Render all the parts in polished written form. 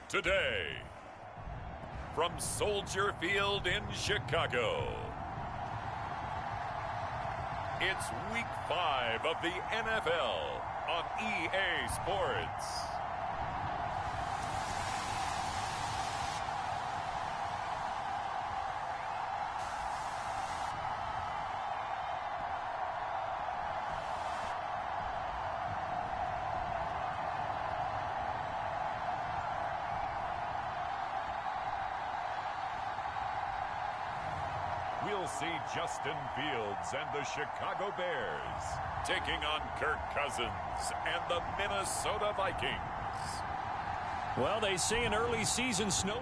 today. From Soldier Field in Chicago, it's Week 5 of the NFL on EA Sports. We'll see Justin Fields and the Chicago Bears taking on Kirk Cousins and the Minnesota Vikings. Well, they say an early season snow.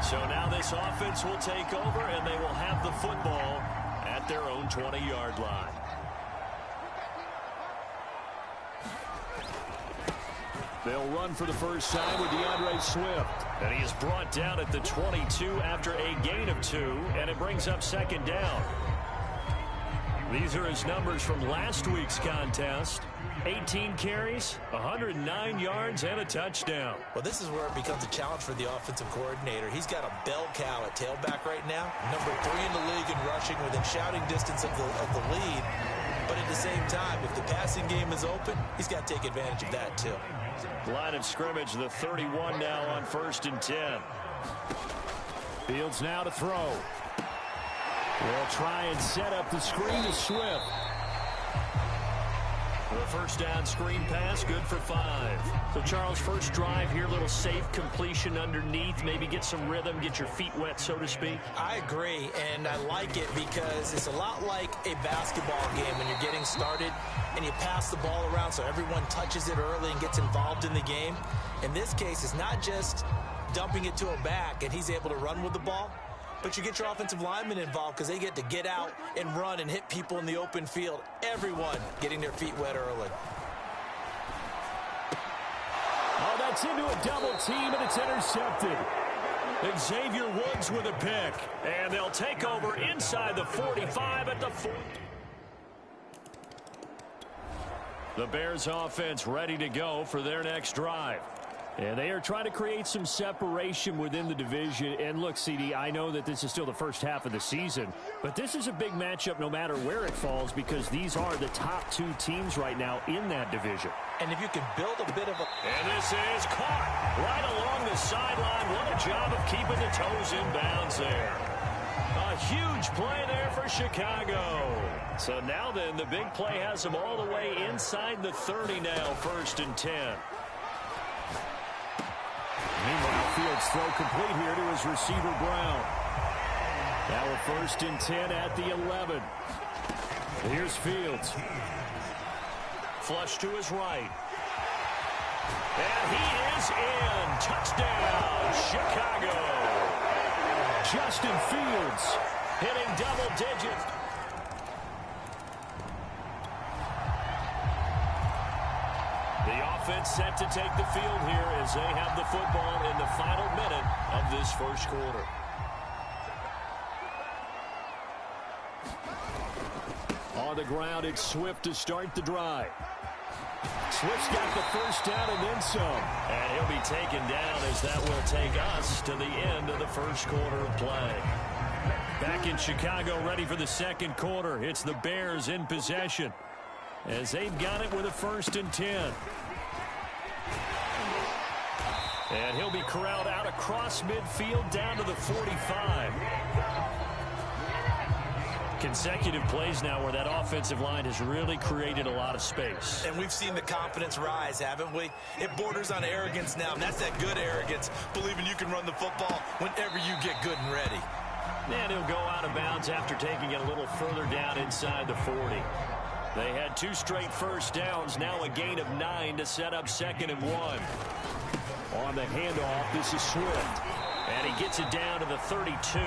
So now this offense will take over, and they will have the football at their own 20-yard line. They'll run for the first time with DeAndre Swift. And he is brought down at the 22 after a gain of 2, and it brings up second down. These are his numbers from last week's contest. 18 carries, 109 yards, and a touchdown. Well, this is where it becomes a challenge for the offensive coordinator. He's got a bell cow at tailback right now. Number 3 in the league in rushing, within shouting distance of the lead. But at the same time, if the passing game is open, he's got to take advantage of that too. Line of scrimmage, the 31 now on 1st and 10. Fields now to throw. They'll try and set up the screen to Swift. The first down screen pass, good for 5. So, Charles, first drive here, little safe completion underneath. Maybe get some rhythm, get your feet wet, so to speak. I agree, and I like it because it's a lot like a basketball game when you're getting started and you pass the ball around so everyone touches it early and gets involved in the game. In this case, it's not just dumping it to a back and he's able to run with the ball, but you get your offensive linemen involved because they get to get out and run and hit people in the open field. Everyone getting their feet wet early. Oh, that's into a double team, and it's intercepted. Xavier Woods with a pick. And they'll take over inside the 45 at the 40. The Bears offense ready to go for their next drive. And they are trying to create some separation within the division. And look, CD, I know that this is still the first half of the season, but this is a big matchup no matter where it falls because these are the top 2 teams right now in that division. And if you can build a bit of a... And this is caught right along the sideline. What a job of keeping the toes in bounds there. A huge play there for Chicago. So now then, the big play has them all the way inside the 30 now, 1st and 10. Meanwhile, Fields throw complete here to his receiver, Brown. Now a 1st and 10 at the 11. Here's Fields. Flush to his right. And he is in. Touchdown, Chicago. Justin Fields hitting double digits. The offense set to take the field here as they have the football in the final minute of this first quarter. On the ground, it's Swift to start the drive. Swift's got the first down and then some. And he'll be taken down as that will take us to the end of the first quarter of play. Back in Chicago, ready for the second quarter. It's the Bears in possession as they've got it with a 1st and 10. And he'll be corralled out across midfield down to the 45. Consecutive plays now where that offensive line has really created a lot of space. And we've seen the confidence rise, haven't we? It borders on arrogance now, and that's that good arrogance, believing you can run the football whenever you get good and ready. And he'll go out of bounds after taking it a little further down inside the 40. They had 2 straight first downs, now a gain of 9 to set up 2nd and 1. On the handoff, this is Swift. And he gets it down to the 32.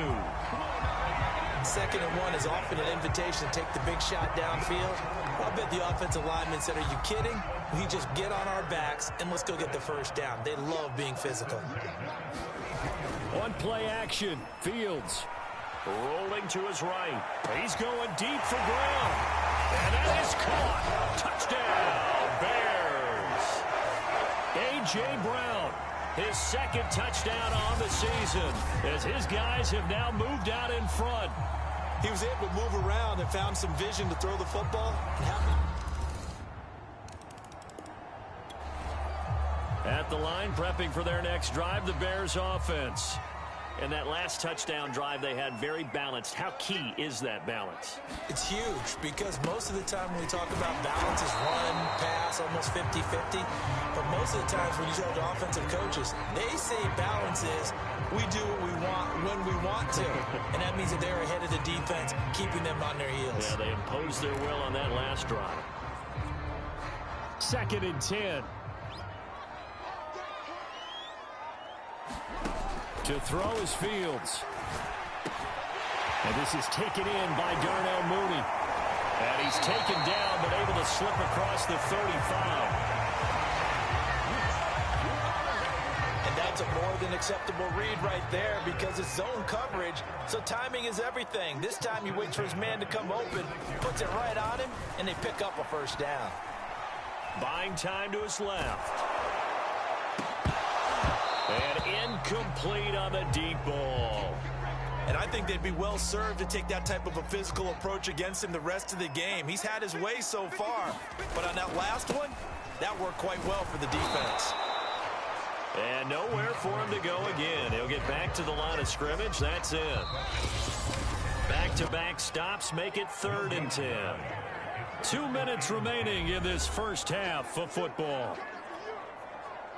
2nd and 1 is often an invitation to take the big shot downfield. I bet the offensive lineman said, are you kidding? We just get on our backs and let's go get the first down. They love being physical. On play action, Fields rolling to his right. He's going deep for Brown. And that is caught. Touchdown, Bears. A.J. Brown, his second touchdown on the season, as his guys have now moved out in front. He was able to move around and found some vision to throw the football. At the line, prepping for their next drive, the Bears offense. And that last touchdown drive they had very balanced. How key is that balance? It's huge because most of the time when we talk about balance is run, pass, almost 50-50. But most of the times when you talk to offensive coaches, they say balance is we do what we want when we want to. And that means that they're ahead of the defense, keeping them on their heels. Yeah, they imposed their will on that last drive. 2nd and 10. To throw is Fields. And this is taken in by Darnell Mooney. And he's taken down, but able to slip across the 35. And that's a more than acceptable read right there because it's zone coverage, so timing is everything. This time he waits for his man to come open, puts it right on him, and they pick up a first down. Buying time to his left. And incomplete on the deep ball. And I think they'd be well served to take that type of a physical approach against him the rest of the game. He's had his way so far, but on that last one, that worked quite well for the defense. And nowhere for him to go again. He'll get back to the line of scrimmage. That's it. Back-to-back stops make it 3rd and 10. 2 minutes remaining in this first half of football.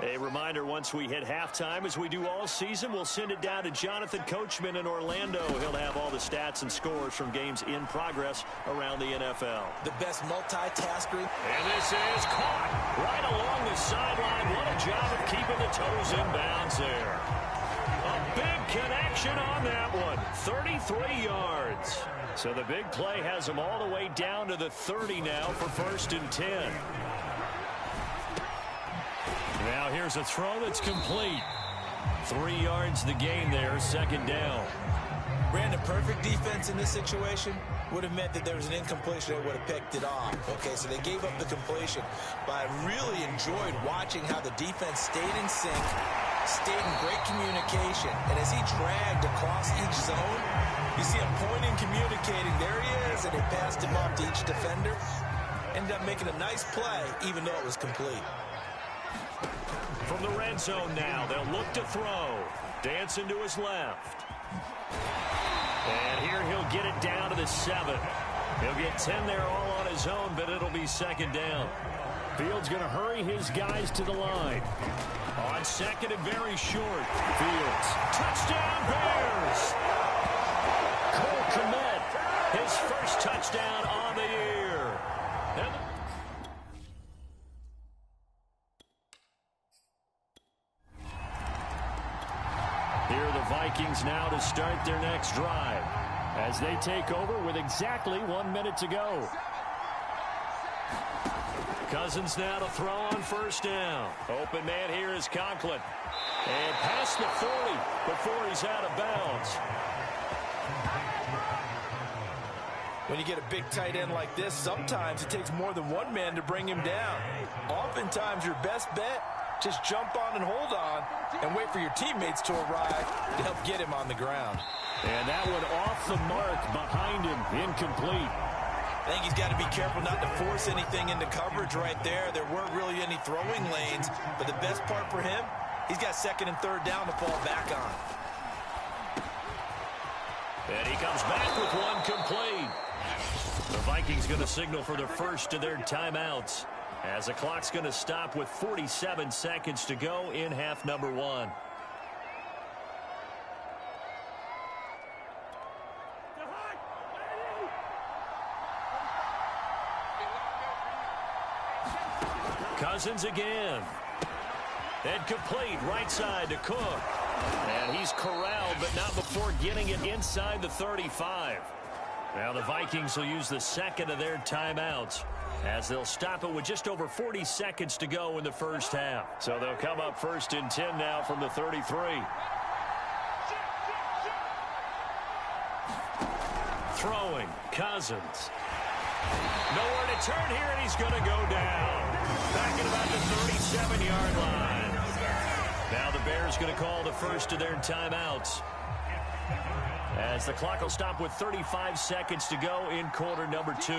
A reminder, once we hit halftime, as we do all season, we'll send it down to Jonathan Coachman in Orlando. He'll have all the stats and scores from games in progress around the NFL. The best multitasker. And this is caught right along the sideline. What a job of keeping the toes in bounds there. A big connection on that one. 33 yards. So the big play has them all the way down to the 30 now for 1st and 10. Now here's a throw that's complete. 3 yards the gain there, 2nd down. Brandon, perfect defense in this situation would have meant that there was an incompletion. They would have picked it off. Okay, so they gave up the completion. But I really enjoyed watching how the defense stayed in sync, stayed in great communication. And as he dragged across each zone, you see him pointing, communicating. There he is, and they passed him off to each defender. Ended up making a nice play, even though it was complete. From the red zone now, they'll look to throw. Dancing to his left. And here he'll get it down to the 7. He'll get 10 there all on his own, but it'll be 2nd down. Fields going to hurry his guys to the line. On 2nd and very short. Fields. Touchdown Bears! Cole Kmet, his first touchdown on the year. Here are the Vikings now to start their next drive as they take over with exactly 1 minute to go. Cousins now to throw on 1st down. Open man here is Conklin. And past the 40 before he's out of bounds. When you get a big tight end like this, sometimes it takes more than one man to bring him down. Oftentimes your best bet, just jump on and hold on and wait for your teammates to arrive to help get him on the ground. And that one off the mark behind him, incomplete. I think he's got to be careful not to force anything into coverage right there. There weren't really any throwing lanes, but the best part for him, he's got 2nd and 3rd down to fall back on. And he comes back with one complete. The Vikings going to signal for the first of their timeouts as the clock's going to stop with 47 seconds to go in half number 1. Cousins again. And complete right side to Cook. And he's corralled, but not before getting it inside the 35. Now the Vikings will use the 2nd of their timeouts as they'll stop it with just over 40 seconds to go in the first half. So they'll come up 1st and 10 now from the 33. Throwing, Cousins. Nowhere to turn here, and he's going to go down. Back at about the 37-yard line. Now the Bears going to call the first of their timeouts, as the clock will stop with 35 seconds to go in quarter number 2.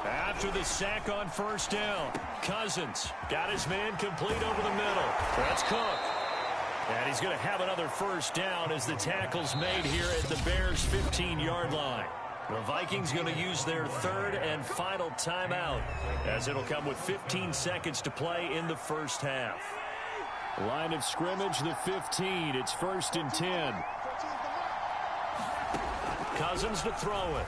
After the sack on first down, Cousins got his man complete over the middle. That's Cook. And he's going to have another first down as the tackle's made here at the Bears' 15-yard line. The Vikings going to use their third and final timeout, as it'll come with 15 seconds to play in the first half. Line of scrimmage, the 15. It's 1st and 10. Cousins to throw it.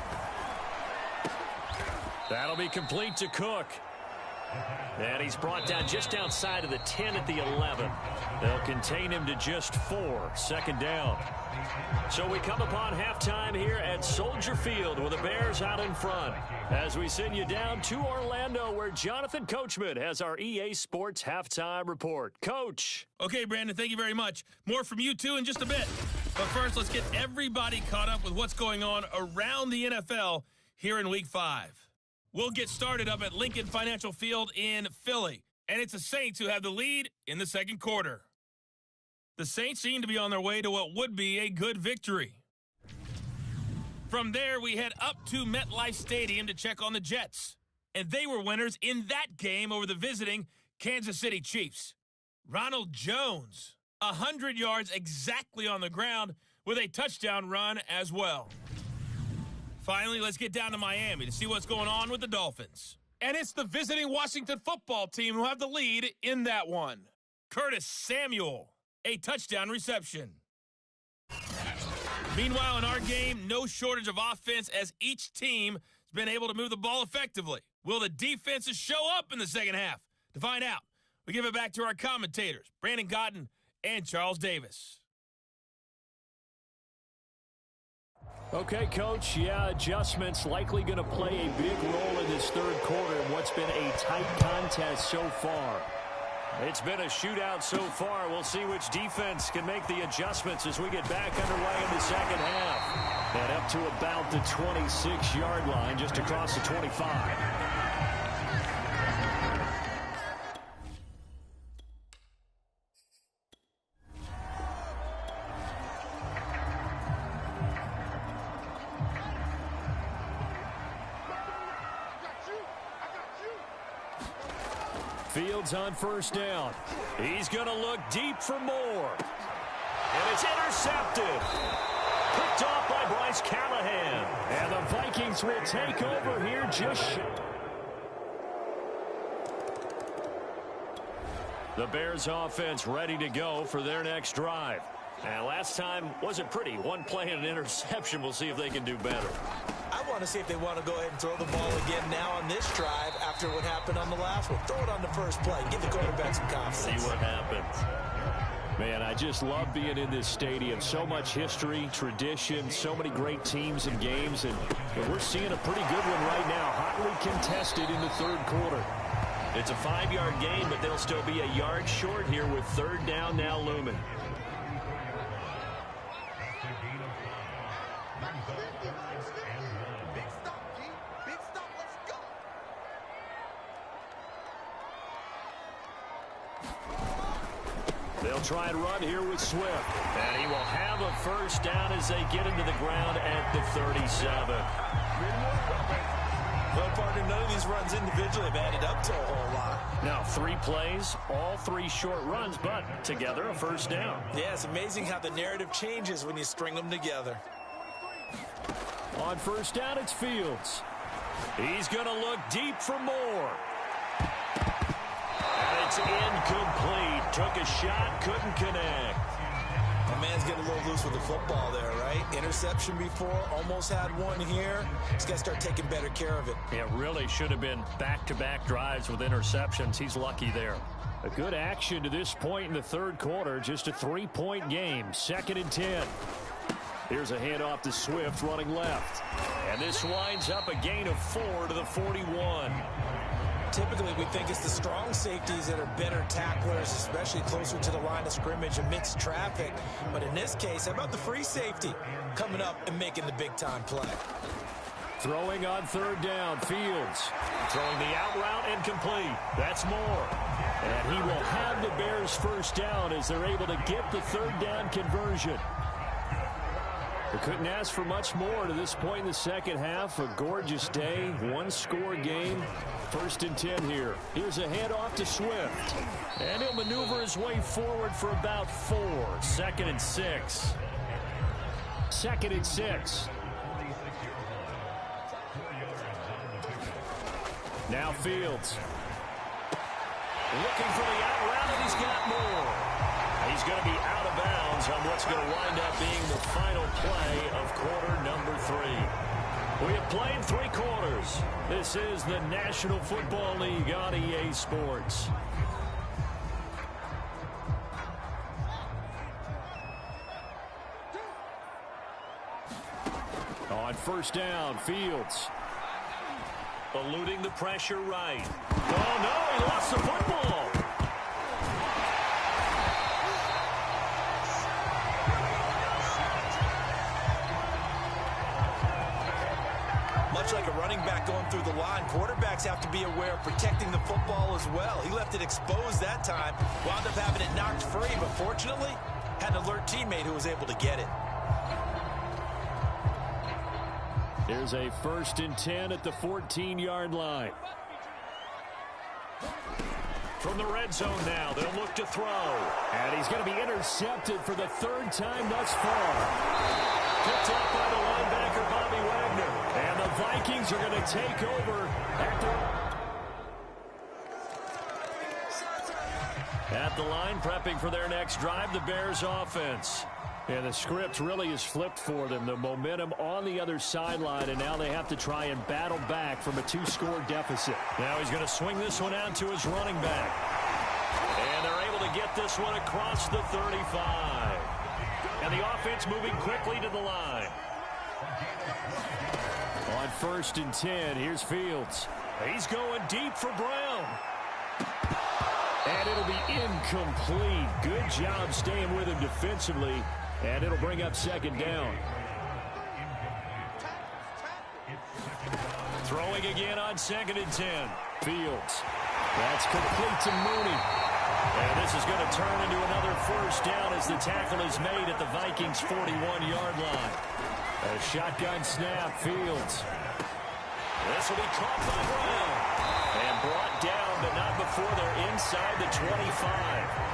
That'll be complete to Cook. And he's brought down just outside of the 10 at the 11. They'll contain him to just 4. Second down. So we come upon halftime here at Soldier Field with the Bears out in front, as we send you down to Orlando, where Jonathan Coachman has our EA Sports halftime report. Coach. Okay, Brandon, thank you very much. More from you, too, in just a bit. But first, let's get everybody caught up with what's going on around the NFL here in Week 5. We'll get started up at Lincoln Financial Field in Philly, and it's the Saints who have the lead in the second quarter. The Saints seem to be on their way to what would be a good victory. From there, we head up to MetLife Stadium to check on the Jets, and they were winners in that game over the visiting Kansas City Chiefs. Ronald Jones, 100 yards exactly on the ground with a touchdown run as well. Finally, let's get down to Miami to see what's going on with the Dolphins. And it's the visiting Washington football team who have the lead in that one. Curtis Samuel, a touchdown reception. Meanwhile, in our game, no shortage of offense as each team has been able to move the ball effectively. Will the defenses show up in the second half? To find out, we give it back to our commentators, Brandon Cotton and Charles Davis. Okay, Coach, adjustments likely going to play a big role in this third quarter in what's been a tight contest so far. It's been a shootout so far. We'll see which defense can make the adjustments as we get back underway in the second half. And up to about the 26-yard line, just across the 25. Fields on first down. He's going to look deep for more. And it's intercepted. Picked off by Bryce Callahan. And the Vikings will take over here just... The Bears offense ready to go for their next drive. And last time wasn't pretty. One play and an interception. We'll see if they can do better. I want to see if they want to go ahead and throw the ball again now on this drive after what happened on the last one. Throw it on the first play. Give the quarterback some confidence. See what happens. Man, I just love being in this stadium. So much history, tradition, so many great teams and games. And we're seeing a pretty good one right now. Hotly contested in the third quarter. It's a 5-yard gain, but they'll still be a yard short here with third down now looming. They'll try and run here with Swift. And he will have a first down as they get into the ground at the 37. Well, partner, none of these runs individually have added up to a whole lot. Now, 3 plays, all 3 short runs, but together a first down. Yeah, it's amazing how the narrative changes when you string them together. On first down, it's Fields. He's going to look deep for more. And it's incomplete. Took a shot, couldn't connect. My man's getting a little loose with the football there, right? Interception before, almost had one here. He's got to start taking better care of it. It really should have been back-to-back drives with interceptions. He's lucky there. A good action to this point in the third quarter. Just a 3-point game. 2nd and 10. Here's a handoff to Swift running left. And this winds up a gain of 4 to the 41. Typically, we think it's the strong safeties that are better tacklers, especially closer to the line of scrimmage amidst traffic. But in this case, how about the free safety coming up and making the big-time play? Throwing on third down, Fields. Throwing the out route and complete. That's Moore. And he will have the Bears first down as they're able to get the third down conversion. We couldn't ask for much more to this point in the second half. A gorgeous day, one-score game. 1st and 10 here. Here's a handoff to Swift. And he'll maneuver his way forward for about 4. 2nd and 6. 2nd and 6. Now Fields. Looking for the out route, and he's got more. He's going to be out of bounds on what's going to wind up being the final play of quarter number 3. We have played 3 quarters. This is the National Football League on EA Sports. On first down, Fields. Eluding the pressure right. Oh, no, he lost the football. Much like a running back going through the line, quarterbacks have to be aware of protecting the football as well. He left it exposed that time, wound up having it knocked free, but fortunately, had an alert teammate who was able to get it. Here's a 1st and 10 at the 14-yard line. From the red zone now, they'll look to throw. And he's going to be intercepted for the 3rd time thus far. Picked up by the linebacker, Bobby Wagner. And the Vikings are going to take over at the line, prepping for their next drive, the Bears offense. And the script really is flipped for them. The momentum on the other sideline, and now they have to try and battle back from a 2-score deficit. Now he's going to swing this one out to his running back. And they're able to get this one across the 35. And the offense moving quickly to the line. On 1st and 10, here's Fields. He's going deep for Brown. And it'll be incomplete. Good job staying with him defensively. And it'll bring up 2nd down. Throwing again on 2nd and 10. Fields. That's complete to Mooney. And this is going to turn into another 1st down as the tackle is made at the Vikings' 41-yard line. A shotgun snap, Fields. This will be caught by Brown. And brought down, but not before they're inside the 25.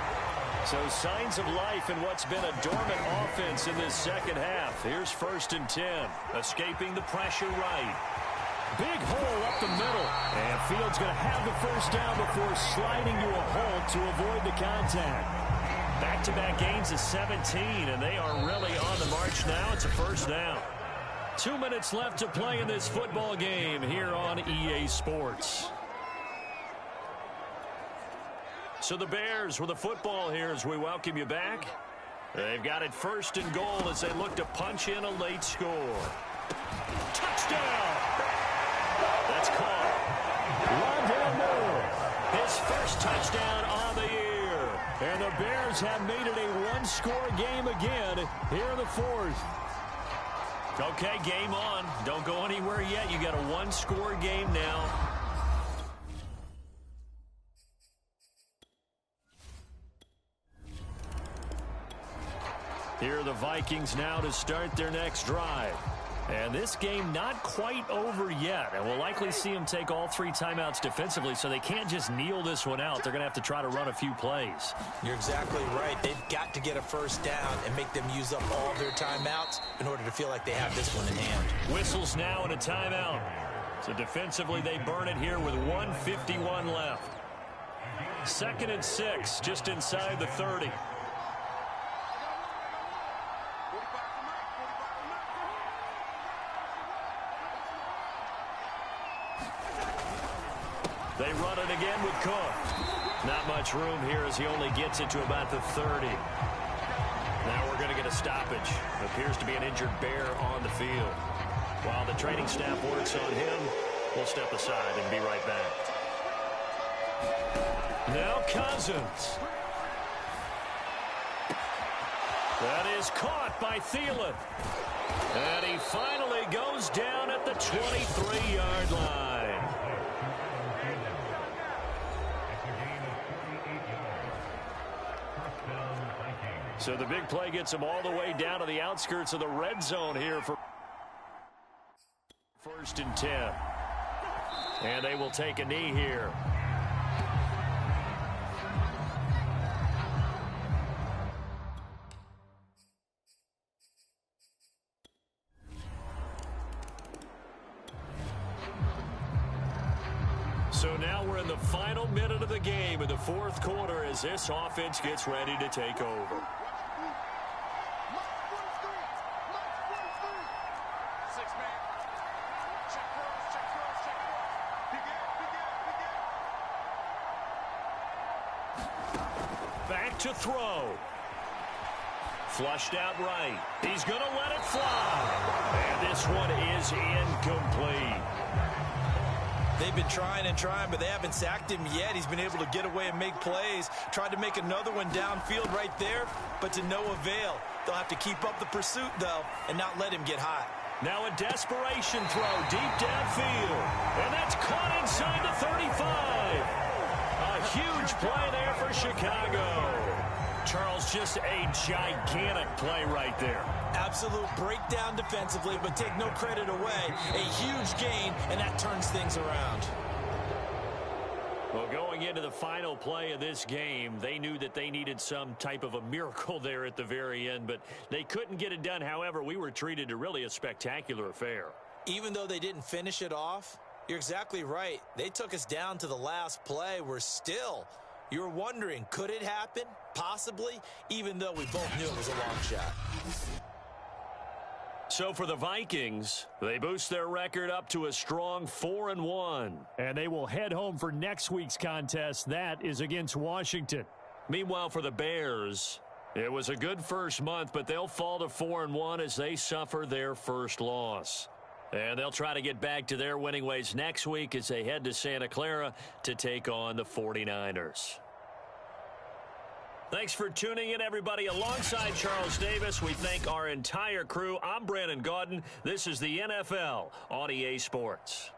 So signs of life in what's been a dormant offense in this second half. Here's 1st and 10. Escaping the pressure right. Big hole up the middle. And Fields going to have the 1st down before sliding to a halt to avoid the contact. Back-to-back gains of 17, and they are really on the march now. It's a 1st down. 2 minutes left to play in this football game here on EA Sports. So the Bears with the football here as we welcome you back. They've got it 1st and goal as they look to punch in a late score. Touchdown! That's caught. Rondale Moore, his 1st touchdown on the year. And the Bears have made it a 1-score game again here in the 4th. Okay, game on. Don't go anywhere yet. You got a 1-score game now. Here are the Vikings now to start their next drive. And this game not quite over yet. And we'll likely see them take all 3 timeouts defensively, so they can't just kneel this one out. They're going to have to try to run a few plays. You're exactly right. They've got to get a 1st down and make them use up all their timeouts in order to feel like they have this one in hand. Whistles now and a timeout. So defensively, they burn it here with 1:51 left. 2nd and 6, just inside the 30. They run it again with Cook. Not much room here as he only gets it to about the 30. Now we're going to get a stoppage. Appears to be an injured Bear on the field. While the training staff works on him, we'll step aside and be right back. Now Cousins. That is caught by Thielen. And he finally goes down at the 23-yard line. So the big play gets him all the way down to the outskirts of the red zone here for 1st and 10. And they will take a knee here. So now we're in the final minute of the game in the 4th quarter as this offense gets ready to take over. Back to throw. Flushed out right. He's going to let it fly. And this one is incomplete. They've been trying and trying, but they haven't sacked him yet. He's been able to get away and make plays. Tried to make another one downfield right there, but to no avail. They'll have to keep up the pursuit, though, and not let him get hot. Now a desperation throw deep downfield. And that's caught inside the 35. A huge play there for Chicago. Charles, just a gigantic play right there. Absolute breakdown defensively, but take no credit away. A huge gain, and that turns things around. Well, going into the final play of this game, they knew that they needed some type of a miracle there at the very end, but they couldn't get it done. However, we were treated to really a spectacular affair. Even though they didn't finish it off, you're exactly right. They took us down to the last play. You were wondering, could it happen? Possibly, even though we both knew it was a long shot. So for the Vikings, they boost their record up to a strong 4-1. And they will head home for next week's contest. That is against Washington. Meanwhile, for the Bears, it was a good first month, but they'll fall to 4-1 as they suffer their first loss. And they'll try to get back to their winning ways next week as they head to Santa Clara to take on the 49ers. Thanks for tuning in, everybody. Alongside Charles Davis, we thank our entire crew. I'm Brandon Gaudin. This is the NFL on EA Sports.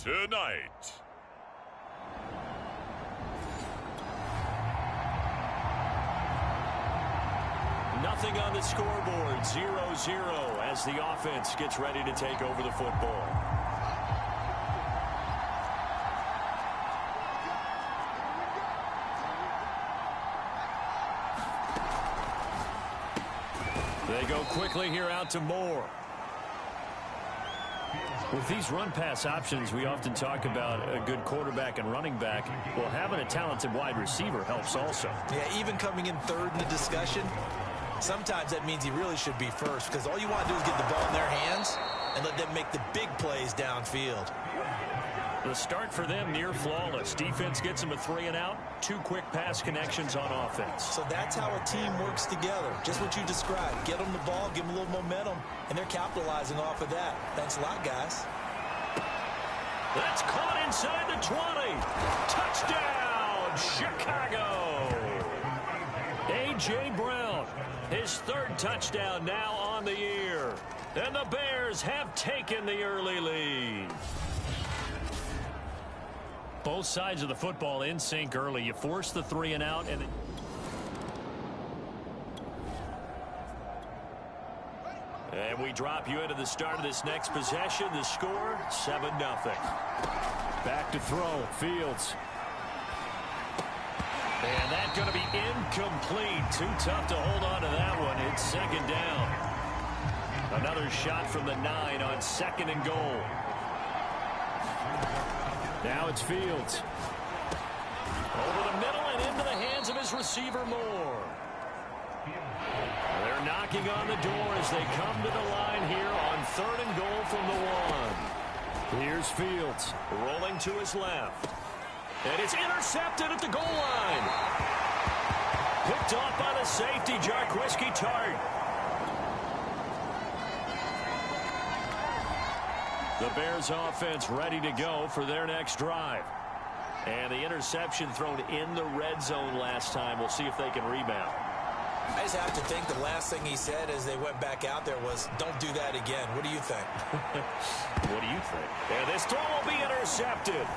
tonight. Nothing on the scoreboard, 0-0 as the offense gets ready to take over the football. They go quickly here out to Moore. With these run-pass options, we often talk about a good quarterback and running back. Well, having a talented wide receiver helps also. Yeah, even coming in third in the discussion, sometimes that means he really should be first, because all you want to do is get the ball in their hands and let them make the big plays downfield. The start for them near flawless. Defense gets them a 3-and-out, 2 quick pass connections on offense. So that's how a team works together. Just what you described. Get them the ball, give them a little momentum, and they're capitalizing off of that. Thanks a lot, guys. That's caught inside the 20. Touchdown, Chicago. A.J. Brown, his 3rd touchdown now on the year. And the Bears have taken the early lead. Both sides of the football in sync early. You force the 3-and-out, and we drop you into the start of this next possession. The score, 7-0. Back to throw, Fields. And that's going to be incomplete. Too tough to hold on to that one. It's 2nd down. Another shot from the 9 on 2nd and goal. Now it's Fields. Over the middle and into the hands of his receiver, Moore. They're knocking on the door as they come to the line here on 3rd and goal from the 1. Here's Fields. Rolling to his left. And it's intercepted at the goal line. Picked off by the safety, Jarquiski Tart. The Bears offense ready to go for their next drive. And the interception thrown in the red zone last time. We'll see if they can rebound. I just have to think the last thing he said as they went back out there was, don't do that again. What do you think? What do you think? And this throw will be intercepted.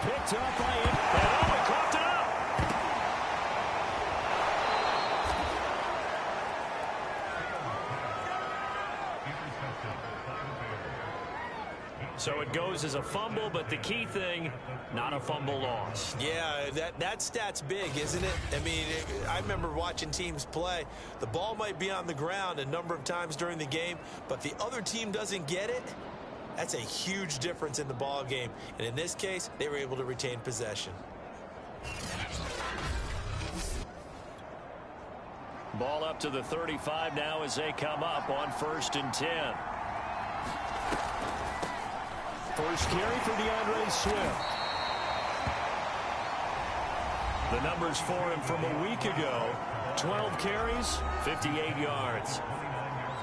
Picked up by him. And Owen coughed it up. So it goes as a fumble, but the key thing, not a fumble loss. Yeah, that stat's big, isn't it? I mean, I remember watching teams play. The ball might be on the ground a number of times during the game, but the other team doesn't get it. That's a huge difference in the ball game. And in this case, they were able to retain possession. Ball up to the 35 now as they come up on 1st and 10. First carry for DeAndre Swift. The numbers for him from a week ago, 12 carries, 58 yards.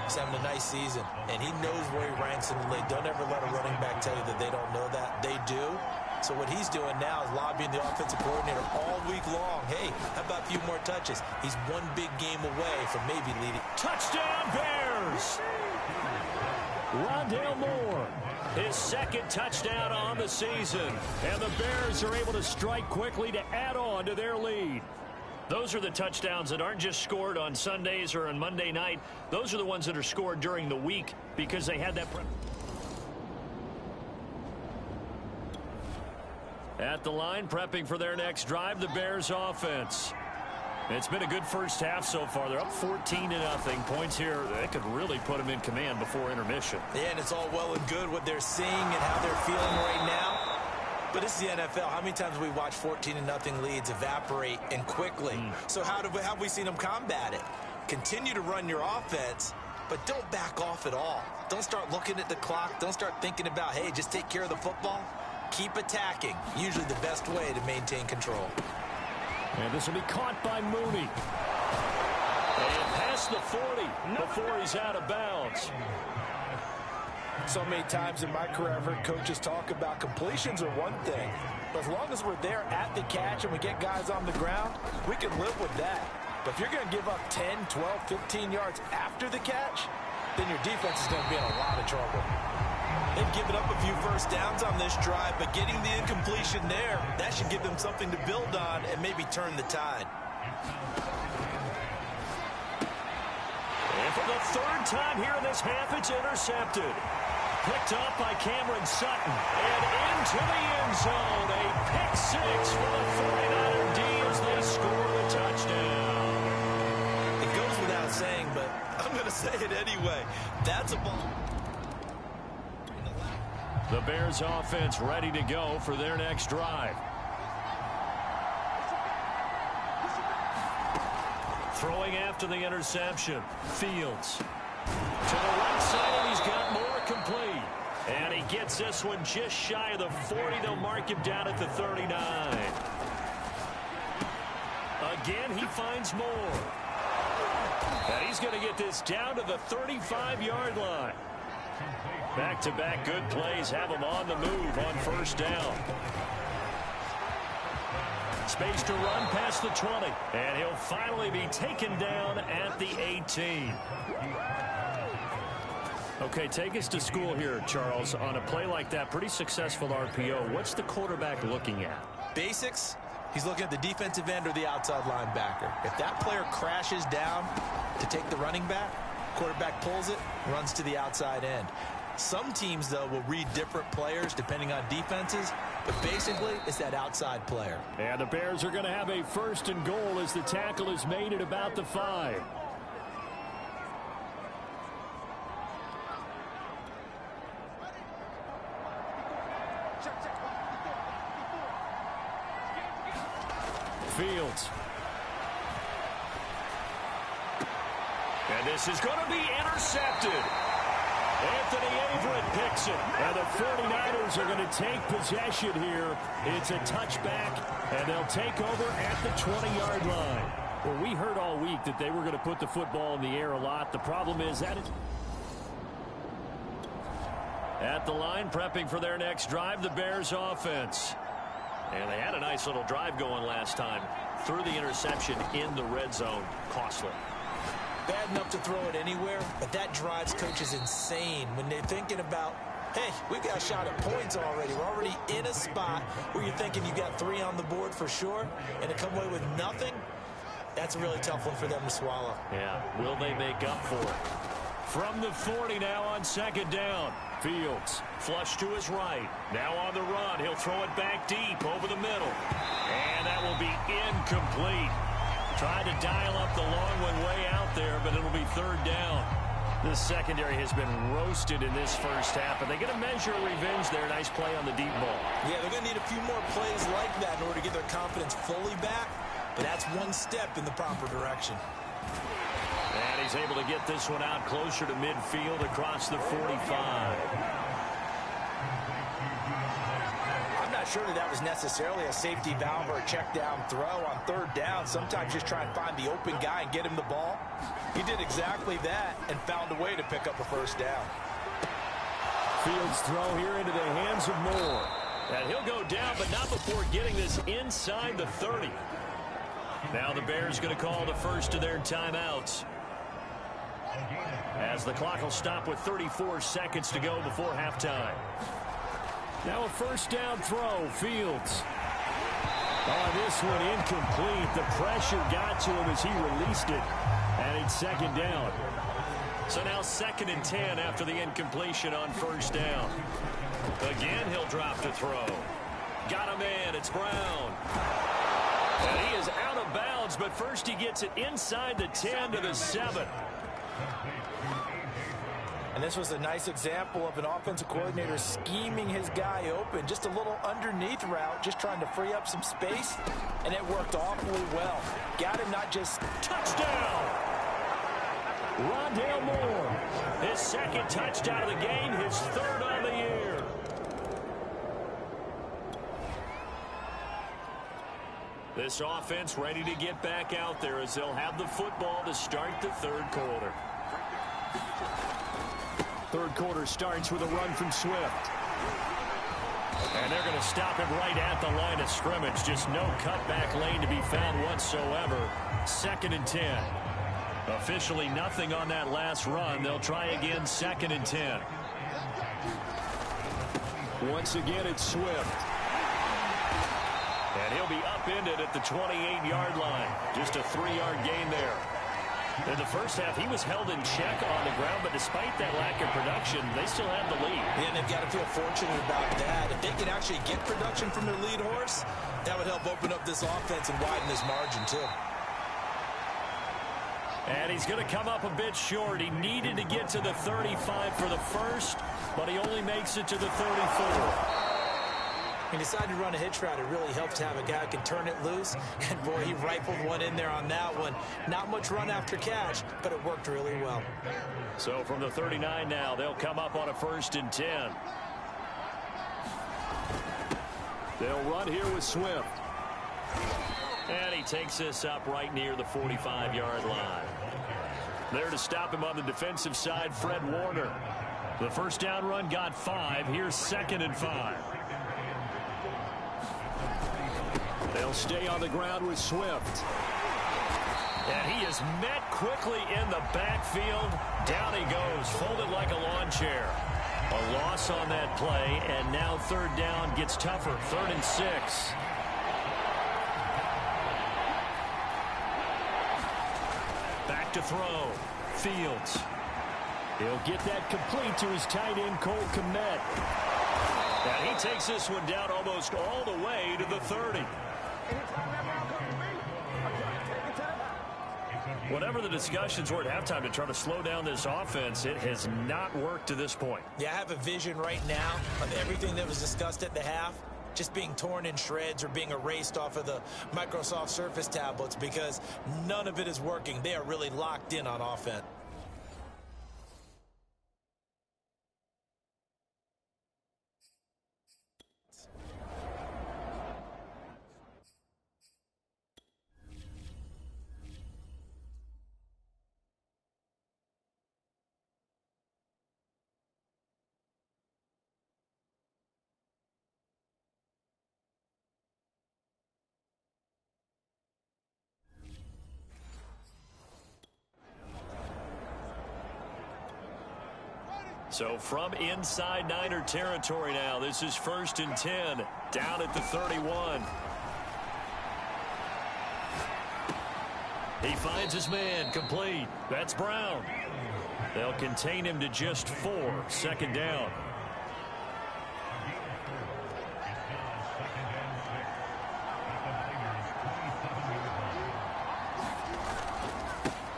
He's having a nice season, and he knows where he ranks in the league. Don't ever let a running back tell you that they don't know that. They do. So what he's doing now is lobbying the offensive coordinator all week long. Hey, how about a few more touches? He's one big game away from maybe leading. Touchdown, Bears! Rondale Moore, his 2nd touchdown on the season. And the Bears are able to strike quickly to add on to their lead. Those are the touchdowns that aren't just scored on Sundays or on Monday night. Those are the ones that are scored during the week because they had that. At the line, prepping for their next drive, the Bears offense. It's been a good first half so far. They're up 14-0. Points here, they could really put them in command before intermission. Yeah, and it's all well and good what they're seeing and how they're feeling right now. But this is the NFL. How many times have we watched 14-0 leads evaporate and quickly? So how have we seen them combat it? Continue to run your offense, but don't back off at all. Don't start looking at the clock. Don't start thinking about, hey, just take care of the football. Keep attacking. Usually the best way to maintain control. And this will be caught by Mooney. And past the 40 before he's out of bounds. So many times in my career, I've heard coaches talk about completions are one thing. But as long as we're there at the catch and we get guys on the ground, we can live with that. But if you're going to give up 10, 12, 15 yards after the catch, then your defense is going to be in a lot of trouble. They've given up a few first downs on this drive, but getting the incompletion there, that should give them something to build on and maybe turn the tide. And for the third time here in this half, it's intercepted. Picked up by Cameron Sutton. And into the end zone. A pick six for the 49er D as they score the touchdown. It goes without saying, but I'm going to say it anyway. That's a ball. The Bears offense ready to go for their next drive. Throwing after the interception. Fields. To the right side, and he's got more complete. And he gets this one just shy of the 40. They'll mark him down at the 39. Again, he finds more. And he's going to get this down to the 35-yard line. Back-to-back good plays have him on the move on first down. Space to run past the 20. And he'll finally be taken down at the 18. Okay, take us to school here, Charles. On a play like that, pretty successful RPO. What's the quarterback looking at? Basics. He's looking at the defensive end or the outside linebacker. If that player crashes down to take the running back, quarterback pulls it, runs to the outside end. Some teams, though, will read different players depending on defenses, but basically it's that outside player. And the Bears are going to have a first and goal as the tackle is made at about the 5. Fields. And this is going to be intercepted. Anthony Averett picks it. And the 49ers are going to take possession here. It's a touchback, and they'll take over at the 20-yard line. Well, we heard all week that they were going to put the football in the air a lot. The problem is that it's at the line, prepping for their next drive, the Bears offense. And they had a nice little drive going last time. Threw the interception in the red zone. Costly. Bad enough to throw it anywhere, but that drives coaches insane when they're thinking about, hey, we've got a shot at points already. We're already in a spot where you're thinking you got 3 on the board for sure, and to come away with nothing, that's a really tough one for them to swallow. Yeah, will they make up for it? From the 40 now on second down. Fields, flush to his right. Now on the run. He'll throw it back deep over the middle. And that will be incomplete. Tried to dial up the long one way out there, but it'll be third down. The secondary has been roasted in this first half, but they get a measure of revenge there. Nice play on the deep ball. Yeah, they're going to need a few more plays like that in order to get their confidence fully back, but that's one step in the proper direction. And he's able to get this one out closer to midfield across the 45. I'm not sure that was necessarily a safety valve or a check down throw on third down. Sometimes just try and find the open guy and get him the ball. He did exactly that and found a way to pick up a first down. Fields throw here into the hands of Moore. And he'll go down, but not before getting this inside the 30. Now the Bears going to call the first of their timeouts, as the clock will stop with 34 seconds to go before halftime. Now a first down throw. Fields. Oh, this one incomplete. The pressure got to him as he released it. And it's second down. So now 2nd and 10 after the incompletion on first down. Again, he'll drop to throw. Got him in. It's Brown. And he is out of bounds, but first he gets it inside the 10 to the 7. And this was a nice example of an offensive coordinator scheming his guy open. Just a little underneath route, just trying to free up some space, and it worked awfully well. Got him not just touchdown. Rondale Moore, his 2nd touchdown of the game, his 3rd on the year. This offense ready to get back out there as they'll have the football to start the 3rd quarter. 3rd quarter starts with a run from Swift. And they're going to stop him right at the line of scrimmage. Just no cutback lane to be found whatsoever. 2nd and 10. Officially nothing on that last run. They'll try again 2nd and 10. Once again, it's Swift. And he'll be upended at the 28-yard line. Just a 3-yard gain there. In the first half, he was held in check on the ground, but despite that lack of production, they still have the lead. Yeah, and they've got to feel fortunate about that. If they can actually get production from their lead horse, that would help open up this offense and widen this margin, too. And he's going to come up a bit short. He needed to get to the 35 for the first, but he only makes it to the 34. He decided to run a hitch route. It really helps to have a guy who can turn it loose. And, boy, he rifled one in there on that one. Not much run after catch, but it worked really well. So from the 39 now, they'll come up on a 1st and 10. They'll run here with Swift. And he takes this up right near the 45-yard line. There to stop him on the defensive side, Fred Warner. The first down run got 5. Here's 2nd and 5. They'll stay on the ground with Swift. And he is met quickly in the backfield. Down he goes, folded like a lawn chair. A loss on that play, and now 3rd down gets tougher. 3rd and 6. Back to throw. Fields. He'll get that complete to his tight end, Cole Kmet. And he takes this one down almost all the way to the 30. Whatever the discussions were at halftime to try to slow down this offense, it has not worked to this point. Yeah, I have a vision right now of everything that was discussed at the half just being torn in shreds or being erased off of the Microsoft Surface tablets because none of it is working. They are really locked in on offense. So from inside Niner territory now, this is 1st and 10, down at the 31. He finds his man, complete. That's Brown. They'll contain him to just 4, 2nd down.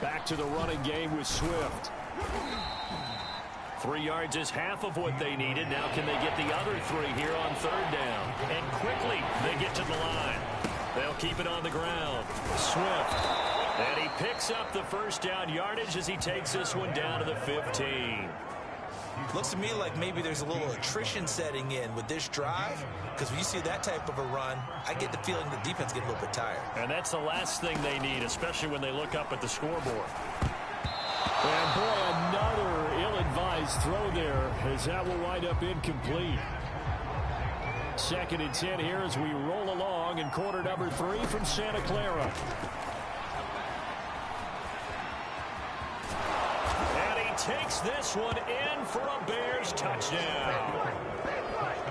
Back to the running game with Swift. 3 yards is half of what they needed. Now can they get the other 3 here on 3rd down? And quickly they get to the line. They'll keep it on the ground. Swift. And he picks up the 1st down yardage as he takes this one down to the 15. Looks to me like maybe there's a little attrition setting in with this drive, because when you see that type of a run, I get the feeling the defense getting a little bit tired. And that's the last thing they need, especially when they look up at the scoreboard. And boy, another ill-advised throw there, as that will wind up incomplete. 2nd and 10 here as we roll along in quarter number 3 from Santa Clara. And he takes this one in for a Bears touchdown.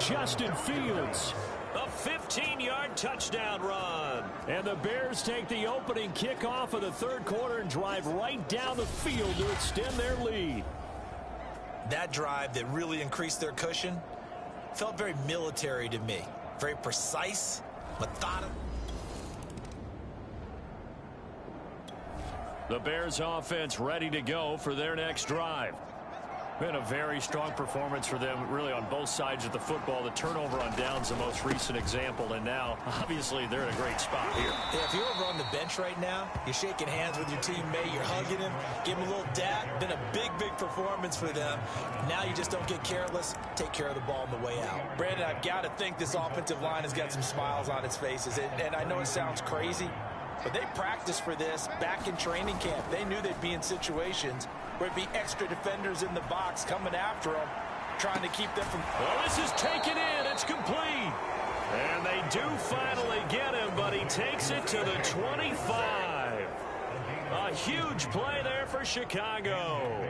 Justin Fields. A 15-yard touchdown run. And the Bears take the opening kickoff of the 3rd quarter and drive right down the field to extend their lead. That drive that really increased their cushion felt very military to me. Very precise, methodical. The Bears offense ready to go for their next drive. Been a very strong performance for them, really, on both sides of the football. The turnover on downs, the most recent example, and now, obviously, they're in a great spot here. Yeah, if you're over on the bench right now, you're shaking hands with your teammate, you're hugging him, give him a little dap. Been a big, big performance for them. Now you just don't get careless. Take care of the ball on the way out. Brandon, I've got to think this offensive line has got some smiles on its faces, and I know it sounds crazy, but they practiced for this back in training camp. They knew they'd be in situations where it'd be extra defenders in the box coming after them, trying to keep them from... Well, this is taken in. It's complete. And they do finally get him, but he takes it to the 25. A huge play there for Chicago.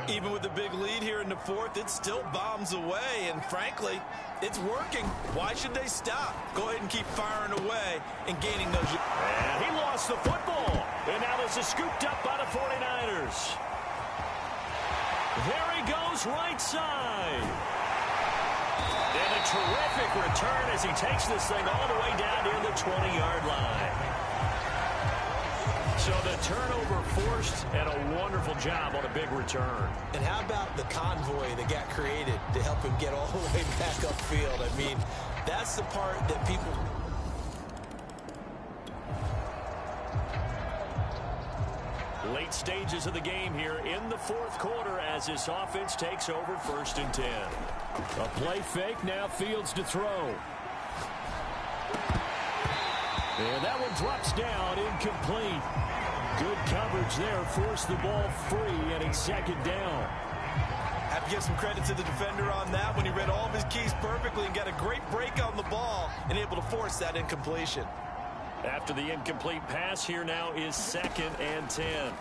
Even with the big lead here in the fourth, it still bombs away, and frankly, it's working. Why should they stop? Go ahead and keep firing away and gaining those. And he lost the football. And now this is scooped up by the 49ers. There he goes, right side. And a terrific return as he takes this thing all the way down near the 20-yard line. So the turnover forced, and a wonderful job on a big return. And how about the convoy that got created to help him get all the way back upfield? I mean, that's the part that people... Late stages of the game here in the fourth quarter as this offense takes over 1st and 10. A play fake, now Fields to throw. And that one drops down, incomplete. Good coverage there, forced the ball free, and it's 2nd down. Have to give some credit to the defender on that when he read all of his keys perfectly and got a great break on the ball and able to force that incompletion. After the incomplete pass, here now is 2nd and 10.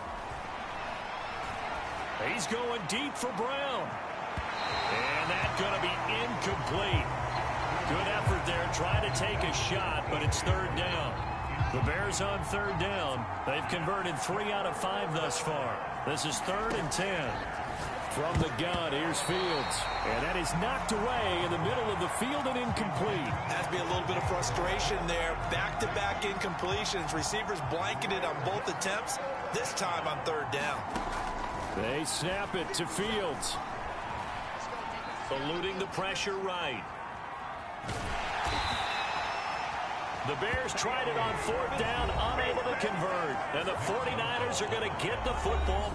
He's going deep for Brown. And that's going to be incomplete. Good effort there, trying to take a shot, but it's 3rd down. The Bears on 3rd down. They've converted 3 out of 5 thus far. This is 3rd and 10. From the gun, here's Fields. And that is knocked away in the middle of the field and incomplete. Has to be a little bit of frustration there. Back-to-back incompletions. Receivers blanketed on both attempts, this time on 3rd down. They snap it to Fields. Eluding the pressure right. The Bears tried it on 4th down, unable to convert. And the 49ers are going to get the football.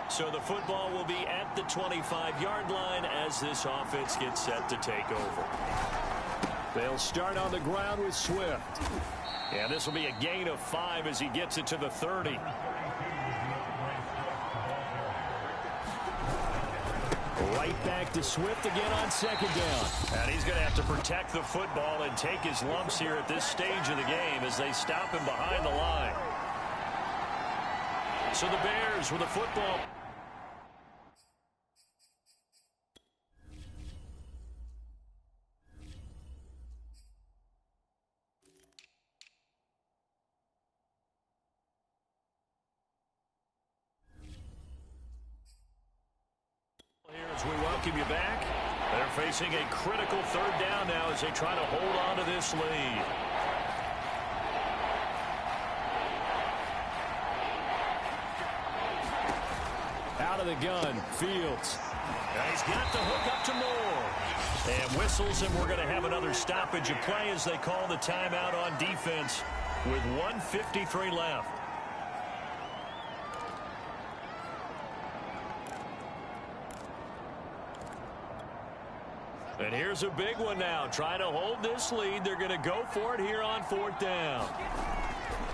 So the football will be at the 25-yard line as this offense gets set to take over. They'll start on the ground with Swift. And this will be a gain of 5 as he gets it to the 30. Right back to Swift again on 2nd down. And he's going to have to protect the football and take his lumps here at this stage of the game as they stop him behind the line. So the Bears with the football. As we welcome you back, they're facing a critical 3rd down now as they try to hold on to this lead. Out of the gun, Fields. And he's got the hook up to Moore. And whistles, and we're going to have another stoppage of play as they call the timeout on defense with 1:53 left. And here's a big one now. Trying to hold this lead. They're going to go for it here on 4th down.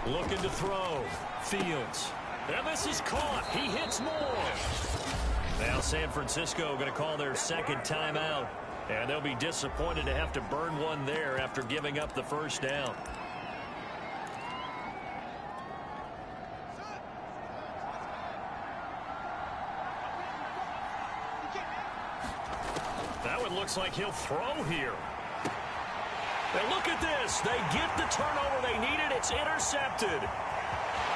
Looking to throw. Fields. And this is caught. He hits Moore. Now San Francisco going to call their 2nd timeout. And they'll be disappointed to have to burn one there after giving up the 1st down. That one looks like he'll throw here. And look at this. They get the turnover they needed. It's intercepted.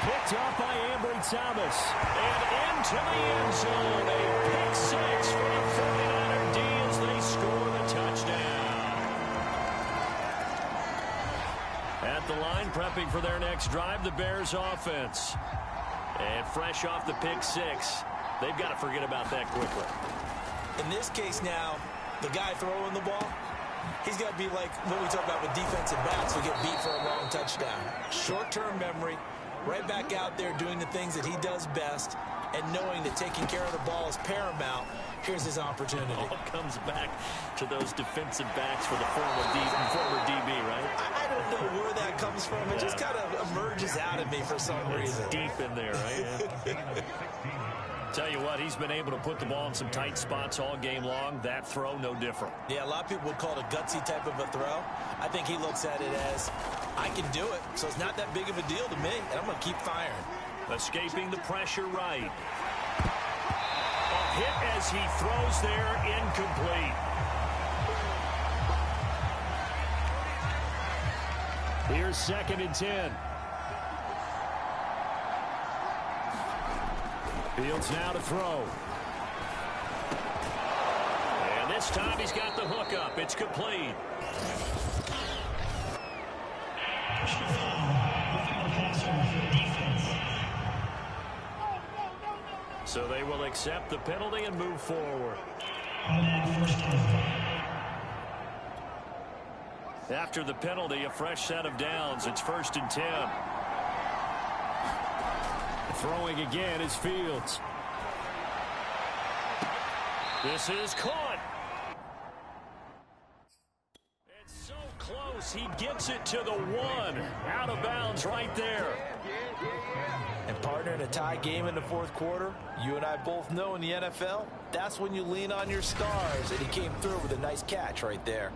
Picked up by Ambry Thomas. And into the end zone. A pick 6 for the 49er D as they score the touchdown. At the line, prepping for their next drive, the Bears offense. And fresh off the pick 6. They've got to forget about that quickly. In this case now, the guy throwing the ball, he's got to be like what we talk about with defensive backs who get beat for a long touchdown. Short-term memory, right back out there doing the things that he does best, and knowing that taking care of the ball is paramount. Here's his opportunity. It all comes back to those defensive backs for the former DB, right? I don't know where that comes from. It just kind of emerges out of me for some reason. Deep in there, right? Yeah. Tell you what, he's been able to put the ball in some tight spots all game long. That throw, no different. Yeah, a lot of people would call it a gutsy type of a throw. I think he looks at it as, I can do it, so it's not that big of a deal to me, and I'm going to keep firing. Escaping the pressure right. A hit as he throws there, incomplete. Here's 2nd and 10. Fields now to throw. And this time he's got the hook up. It's complete. So they will accept the penalty and move forward. After the penalty, a fresh set of downs. It's 1st and 10. Throwing again is Fields. This is caught. It's so close. He gets it to the 1. Out of bounds right there. And partner, in a tie game in the 4th quarter, you and I both know in the NFL, that's when you lean on your stars. And he came through with a nice catch right there.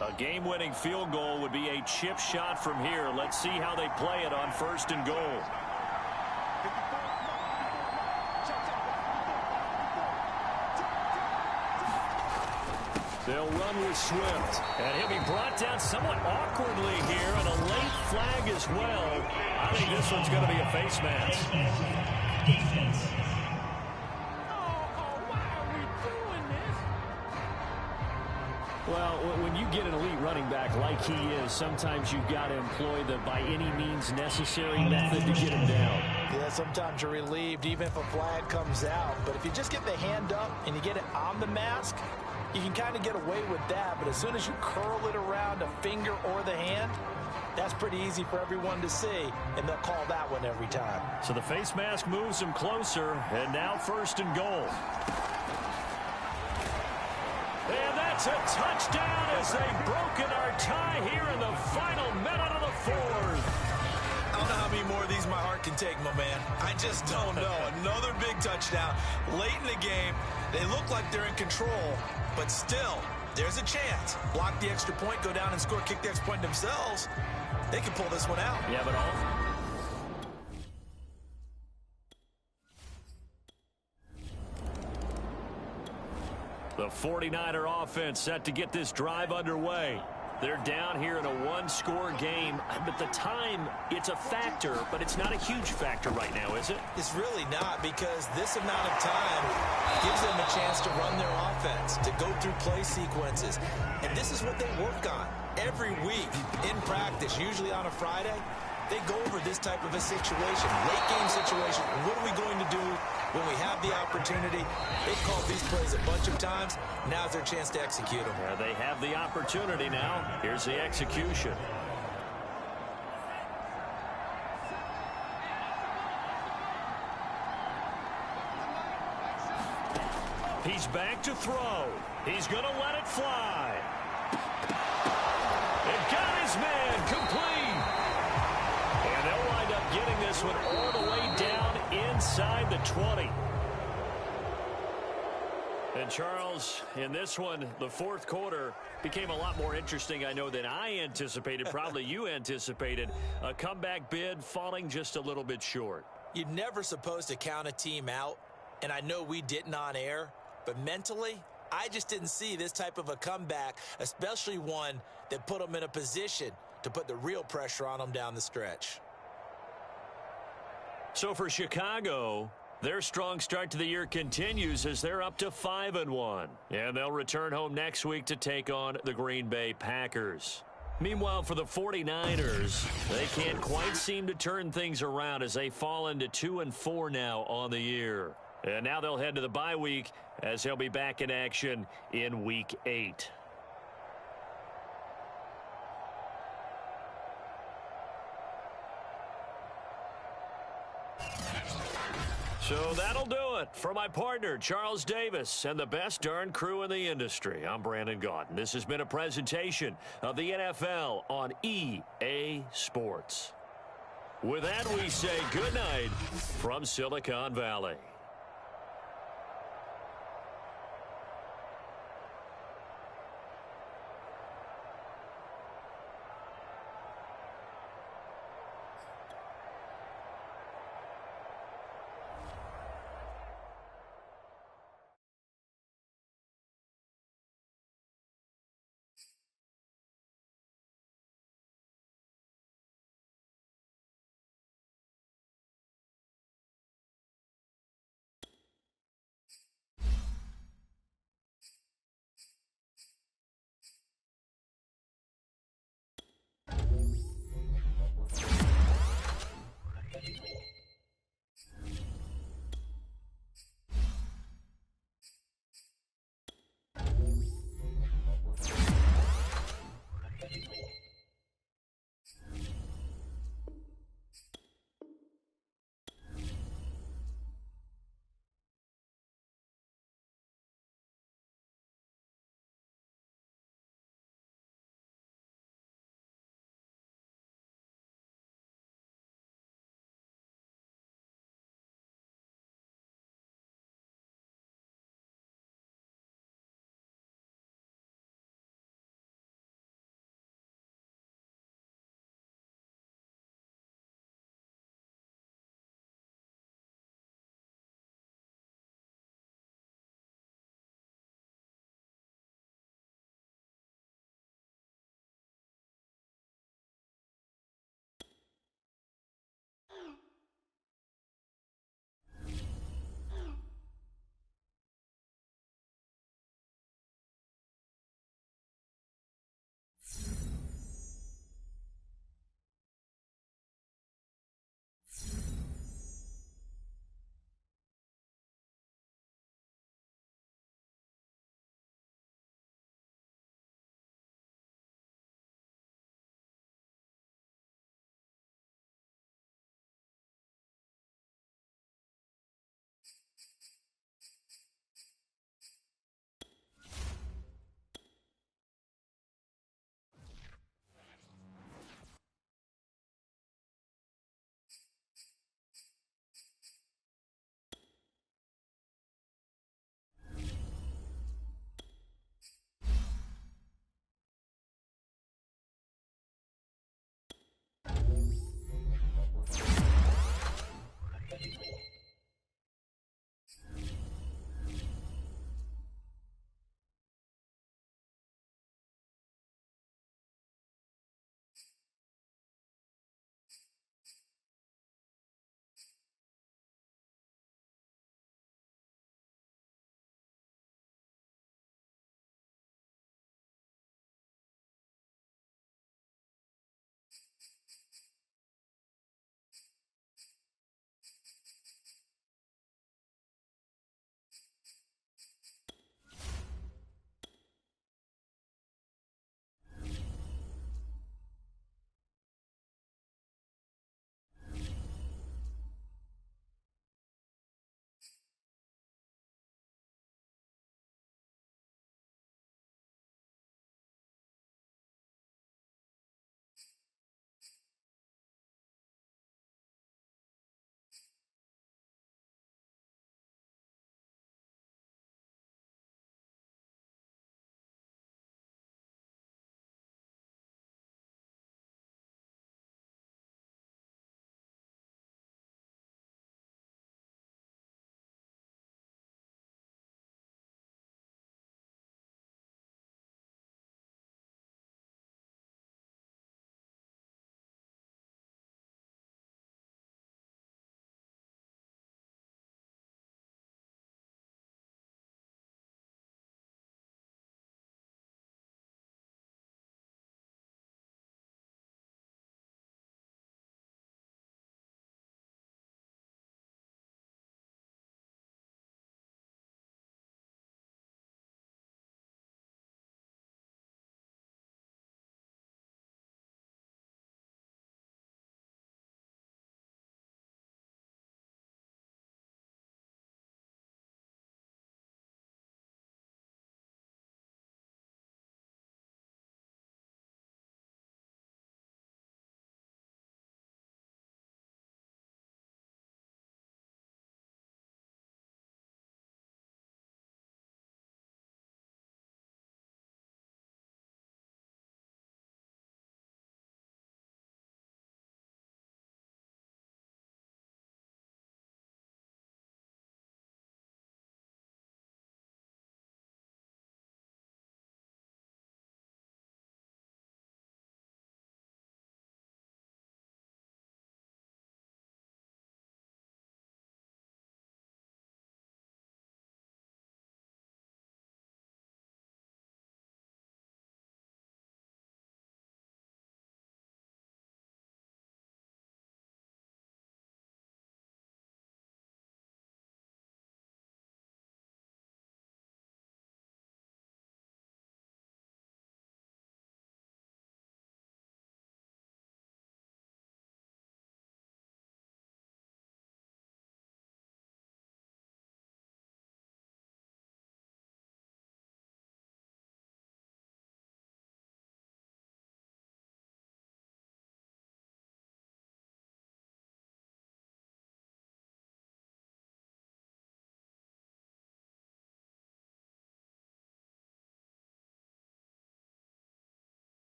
A game-winning field goal would be a chip shot from here. Let's see how they play it on 1st and goal. They'll run with Swift. And he'll be brought down somewhat awkwardly here, and a late flag as well. I think this one's going to be a face mask. Well, when you get an elite running back like he is, sometimes you've got to employ the by any means necessary method to get him down. Yeah, sometimes you're relieved even if a flag comes out. But if you just get the hand up and you get it on the mask, you can kind of get away with that. But as soon as you curl it around a finger or the hand, that's pretty easy for everyone to see, and they'll call that one every time. So the face mask moves him closer, and now 1st and goal. And that's a touchdown as they've broken our tie here in the final minute of the 4th. I don't know how many more of these my heart can take, my man. I just don't know. Another big touchdown late in the game. They look like they're in control, but still, there's a chance. Block the extra point, go down and score, kick the extra point themselves. They can pull this one out. Yeah, but all... The 49er offense set to get this drive underway. They're down here in a one-score game, but the time, it's a factor, but it's not a huge factor right now, is it? It's really not, because this amount of time gives them a chance to run their offense, to go through play sequences. And this is what they work on every week in practice, usually on a Friday. They go over this type of a situation, late game situation. What are we going to do when we have the opportunity? They've called these plays a bunch of times. Now's their chance to execute them. Yeah, they have the opportunity now. Here's the execution. He's back to throw. He's going to let it fly. It got his man complete. And they'll wind up getting this one all the way down inside the 20. And Charles, in this one, the 4th quarter became a lot more interesting, I know, than I anticipated. Probably you anticipated. A comeback bid falling just a little bit short. You're never supposed to count a team out, and I know we didn't on air, but mentally, I just didn't see this type of a comeback, especially one that put them in a position to put the real pressure on them down the stretch. So for Chicago, their strong start to the year continues as they're up to 5-1. And they'll return home next week to take on the Green Bay Packers. Meanwhile, for the 49ers, they can't quite seem to turn things around as they fall into 2-4 now on the year. And now they'll head to the bye week as they'll be back in action in Week 8. So that'll do it. For my partner, Charles Davis, and the best darn crew in the industry, I'm Brandon Gaudin. This has been a presentation of the NFL on EA Sports. With that, we say good night from Silicon Valley.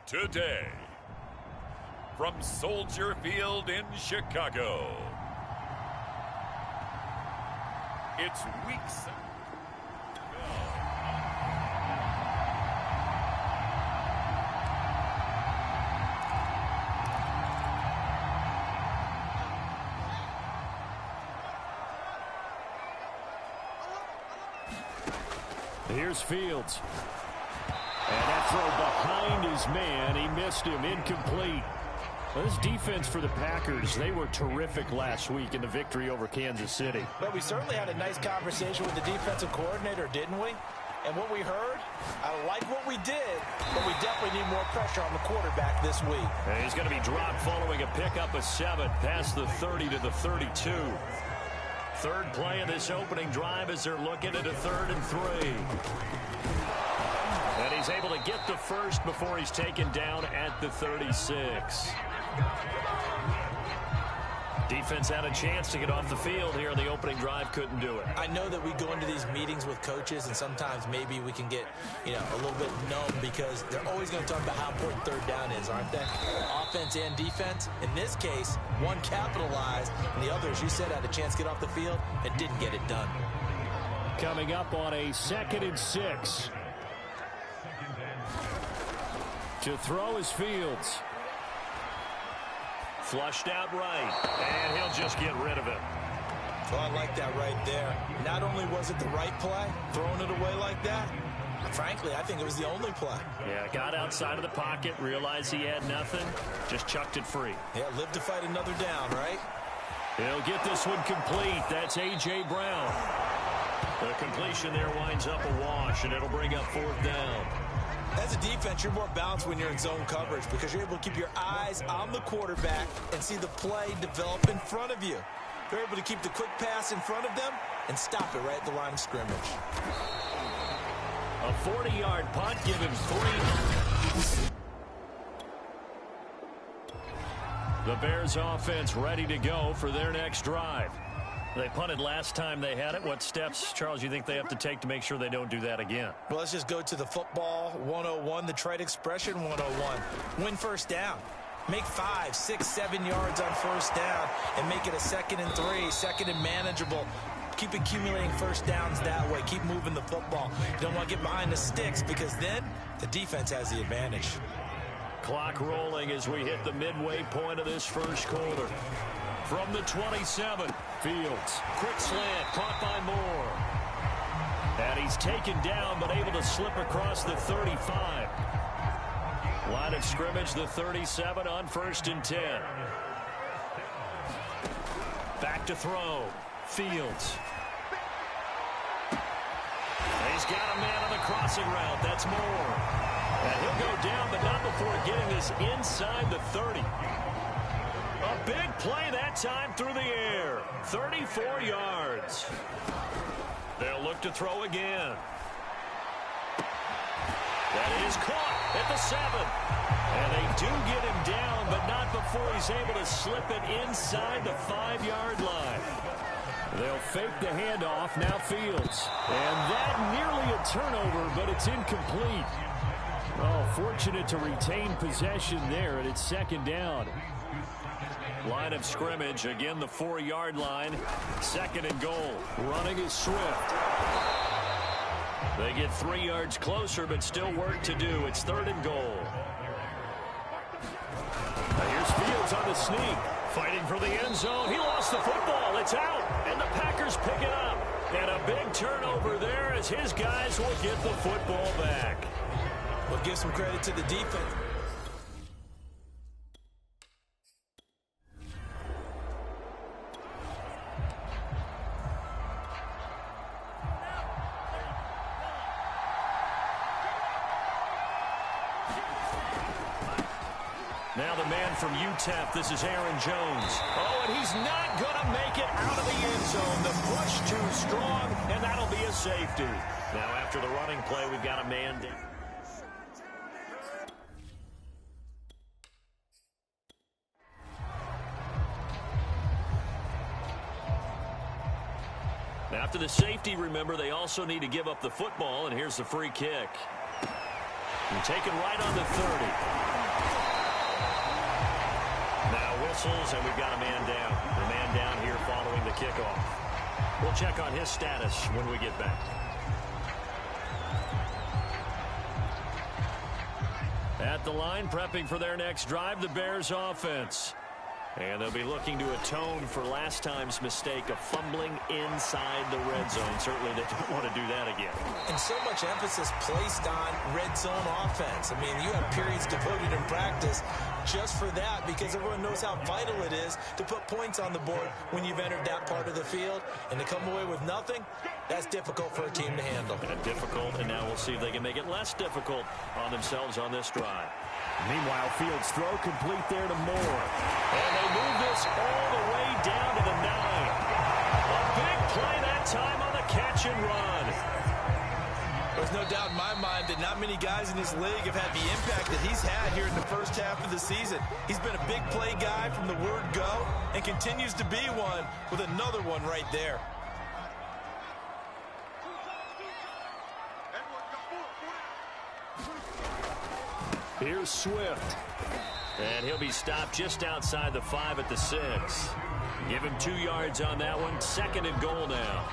today. From Soldier Field in Chicago, it's Week 7. Here's Fields. And that throw behind his man. He missed him. Incomplete. Well, this defense for the Packers, they were terrific last week in the victory over Kansas City. But we certainly had a nice conversation with the defensive coordinator, didn't we? And what we heard, I like what we did, but we definitely need more pressure on the quarterback this week. And he's going to be dropped following a pickup of 7 past the 30 to the 32. Third play of this opening drive as they're looking at a 3rd and 3. And he's able to get the first before he's taken down at the 36. Defense had a chance to get off the field here in the opening drive, couldn't do it. I know that we go into these meetings with coaches, and sometimes maybe we can get, a little bit numb because they're always going to talk about how important third down is, aren't they? Offense and defense. In this case, one capitalized, and the other, as you said, had a chance to get off the field and didn't get it done. Coming up on a 2nd and 6. To throw is Fields. Flushed out right, and he'll just get rid of it. Well, I like that right there. Not only was it the right play, throwing it away like that, frankly, I think it was the only play. Yeah, got outside of the pocket, realized he had nothing, just chucked it free. Yeah, live to fight another down, right? He'll get this one complete. That's A.J. Brown. The completion there winds up a wash, and it'll bring up 4th down. As a defense, you're more balanced when you're in zone coverage because you're able to keep your eyes on the quarterback and see the play develop in front of you. You're able to keep the quick pass in front of them and stop it right at the line of scrimmage. A 40-yard punt, give him 3. The Bears offense ready to go for their next drive. They punted last time they had it. What steps, Charles, you think they have to take to make sure they don't do that again? Well, let's just go to the football 101, the trade expression 101. Win first down. Make 5, 6, 7 yards on first down and make it a 2nd and 3, 2nd and manageable. Keep accumulating first downs that way. Keep moving the football. You don't want to get behind the sticks because then the defense has the advantage. Clock rolling as we hit the midway point of this first quarter. From the 27, Fields. Quick slant, caught by Moore. And he's taken down, but able to slip across the 35. Line of scrimmage, the 37 on 1st and 10. Back to throw. Fields. He's got a man on the crossing route. That's Moore. And he'll go down, but not before getting this inside the 30. A big play that time through the air. 34 yards. They'll look to throw again. That is caught at the 7. And they do get him down, but not before he's able to slip it inside the 5-yard line. They'll fake the handoff. Now Fields. And that nearly a turnover, but it's incomplete. Oh, fortunate to retain possession there, and it's 2nd down. Line of scrimmage, again the 4-yard line. 2nd and goal. Running is Swift. They get 3 yards closer, but still work to do. It's 3rd and goal. Now here's Fields on the sneak. Fighting for the end zone. He lost the football. It's out, and the Packers pick it up. And a big turnover there as his guys will get the football back. Well, give some credit to the defense. Now the man from UTEP, this is Aaron Jones. Oh, and he's not going to make it out of the end zone. The push too strong, and that'll be a safety. Now after the running play, we've got a man down. After the safety, remember, they also need to give up the football, and here's the free kick. And taken right on the 30. whistles, and we've got a man down. The man down here following the kickoff. We'll check on his status when we get back. At the line, prepping for their next drive, the Bears offense. And they'll be looking to atone for last time's mistake of fumbling inside the red zone. Certainly they don't want to do that again. And so much emphasis placed on red zone offense. I mean, you have periods devoted in practice just for that because everyone knows how vital it is to put points on the board when you've entered that part of the field. And to come away with nothing, that's difficult for a team to handle. And difficult, and now we'll see if they can make it less difficult on themselves on this drive. Meanwhile, Fields' throw complete there to Moore. And they move this all the way down to the 9. A big play that time on the catch and run. There's no doubt in my mind that not many guys in this league have had the impact that he's had here in the first half of the season. He's been a big play guy from the word go and continues to be one with another one right there. Here's Swift. And he'll be stopped just outside the 5 at the 6. Give him 2 yards on that one. 2nd and goal now.